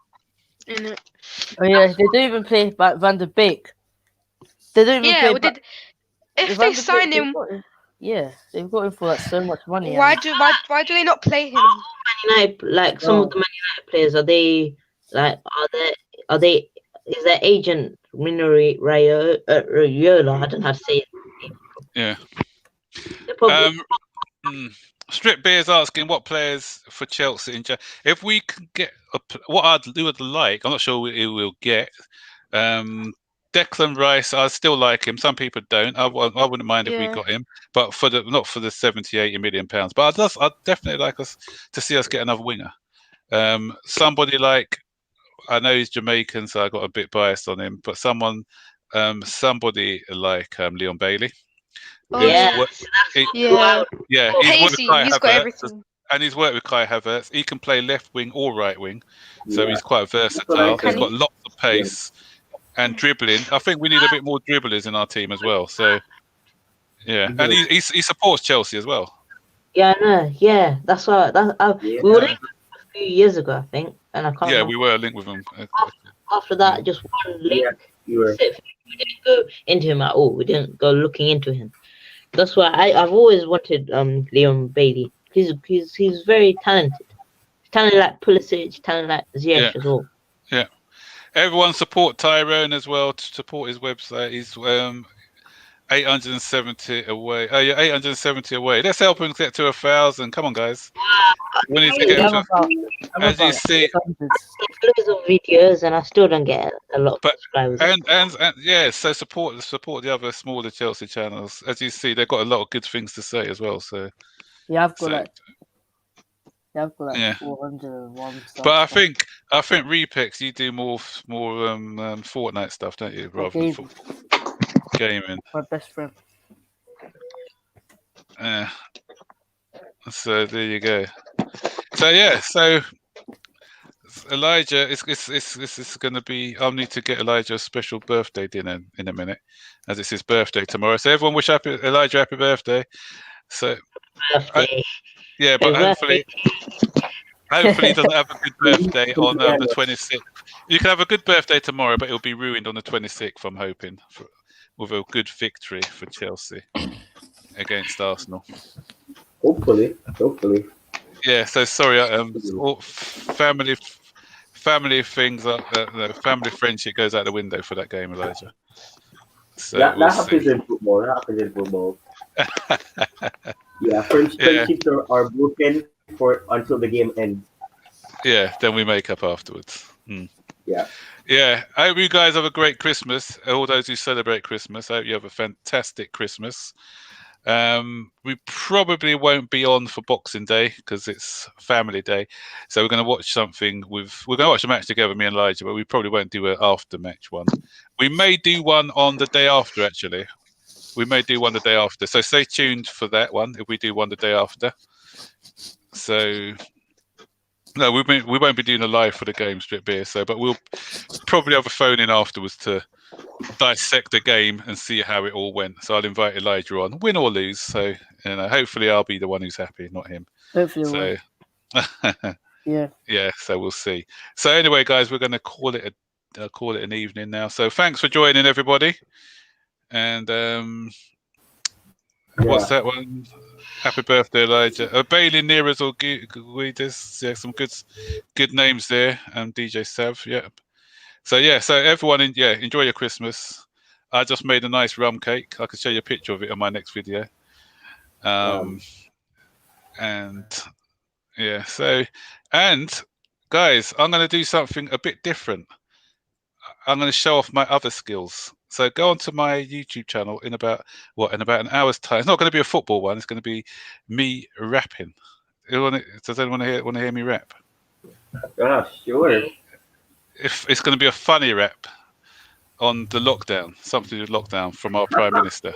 Oh yeah, they don't even play Van der Beek. They don't even play. If they sign him, they've got him for like so much money. Why do they not play him? Man United, like some of the Man United players, are they? Is their agent Rayola? I don't know how to say it. Yeah. Probably... Strip Beer's asking what players for Chelsea if we can get what I would like. I'm not sure we will get. Declan Rice, I still like him. Some people don't. I wouldn't mind if we Yeah. got him, but not for the 70-80 million pounds. But I'd definitely like us to see us get another winger. Somebody like, I know he's Jamaican, so I got a bit biased on him, but somebody like Leon Bailey. Oh, Yeah, yeah. Yeah, Oh, he's worked with Pacey, Kai he's got Havertz, everything. and he's worked with Kai Havertz. He can play left wing or right wing, so Yeah. he's quite what I versatile. He's think. got lots of pace and dribbling. I think we need a bit more dribblers in our team as well. So, yeah, and he supports Chelsea as well. Yeah, I know. Yeah, that's why. Yeah. We were linked a few years ago, I think, and I can't. Yeah, remember. we were linked with him. After that, just one link. Yeah, you were. We didn't go into him at all. We didn't go looking into him. That's why I've always wanted Leon Bailey. He's very talented. Talented like Pulisic, talented like Ziyech as well. Yeah. Everyone support Tyrone as well. To support his website. He's 870 away. Oh yeah, 870 away. Let's help him get to 1,000. Come on, guys. We need to get him to, as you see. Loads of videos, and I still don't get a lot of subscribers. And yeah, so support the other smaller Chelsea channels. As you see, they've got a lot of good things to say as well. So Yeah, I've got like 401 stuff. But I think Repex, you do more Fortnite stuff, don't you? Rather than football. Gaming. My best friend. Yeah. So there you go. So yeah, so Elijah, it's going to be. I'll need to get Elijah a special birthday dinner in a minute, as it's his birthday tomorrow. So everyone wish Elijah happy birthday. So yeah, but hopefully he doesn't have a good birthday on the 26th. You can have a good birthday tomorrow, but it'll be ruined on the 26th. I'm hoping with a good victory for Chelsea against Arsenal. Hopefully. Yeah, so sorry, family things, family friendship goes out the window for that game, Elijah. So that happens in football. Yeah, friendships are broken until the game ends. Yeah, then we make up afterwards. Yeah. I hope you guys have a great Christmas. All those who celebrate Christmas, I hope you have a fantastic Christmas. We probably won't be on for Boxing Day because it's Family Day, so we're going to watch something we're going to watch a match together, me and Elijah, but we probably won't do an after match one. We may do one on the day after, actually. We may do one the day after, so stay tuned for that one if we do one the day after. So no, we won't be doing a live for the game, Strip Beer, but we'll probably have a phone in afterwards to dissect the game and see how it all went. So I'll invite Elijah on, win or lose. So hopefully I'll be the one who's happy, not him. Hopefully. Yeah. So we'll see. So anyway, guys, we're going to call it an evening now. So thanks for joining, everybody. And what's that one? Happy birthday, Elijah. Bailey, Neras, or Guidas. Yeah, some good names there. DJ Sav. Yeah. So everyone, enjoy your Christmas. I just made a nice rum cake. I can show you a picture of it on my next video. And guys, I'm going to do something a bit different. I'm going to show off my other skills. So go onto my YouTube channel in about an hour's time. It's not going to be a football one. It's going to be me rapping. Does anyone want to hear me rap? Sure. It's going to be a funny rap on the lockdown, something to do with lockdown from our Prime Minister.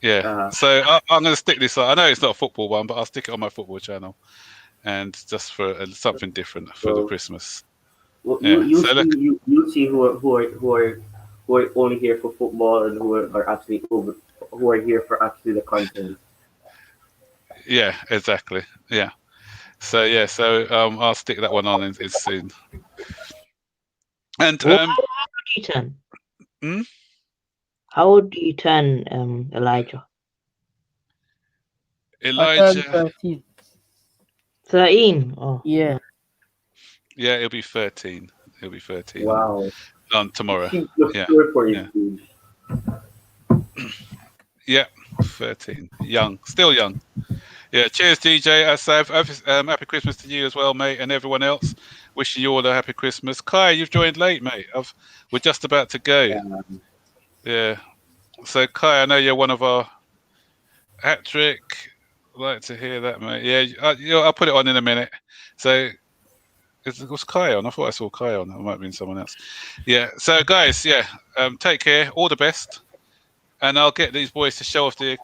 Yeah. So I'm going to stick this on. I know it's not a football one, but I'll stick it on my football channel, and just for something different for the Christmas. Well, you see who are only here for football and who are here for actually the content. Yeah, exactly. Yeah. So I'll stick that one on in soon. And how old do you turn? How old do you turn, Elijah? Elijah. 13. 13. Oh. Yeah. Yeah, it'll be 13. Wow. Tomorrow. Yeah, 13. Young, still young. Yeah, cheers, DJ. Asaf. Happy Christmas to you as well, mate, and everyone else. Wishing you all a happy Christmas. Kai, you've joined late, mate. We're just about to go. Yeah. So, Kai, I know you're one of our hat trick. I'd like to hear that, mate. Yeah, I'll put it on in a minute. So, was Kai on? I thought I saw Kai on. It might have been someone else. Yeah. So, guys, take care. All the best. And I'll get these boys to show off their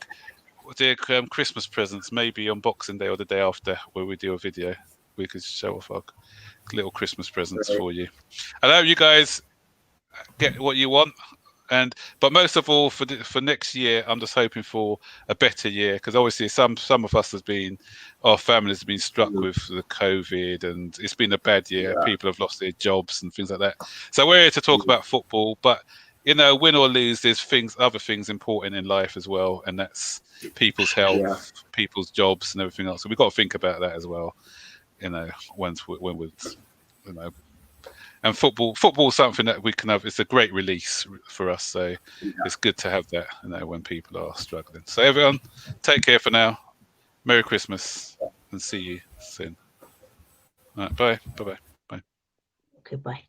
Christmas presents, maybe on Boxing Day or the day after, where we do a video. We could show off our little Christmas presents for you. I hope you guys get what you want, but most of all for next year, I'm just hoping for a better year, because obviously some of us our families have been struck with the COVID, and it's been a bad year. People have lost their jobs and things like that. So we're here to talk about football, but win or lose, there's other things important in life as well, and that's people's health, people's jobs, and everything else. So we've got to think about that as well. When we're, and football is something that we can have. It's a great release for us, so it's good to have that. When people are struggling. So everyone, take care for now. Merry Christmas, and see you soon. All right, bye. Bye. Okay, bye.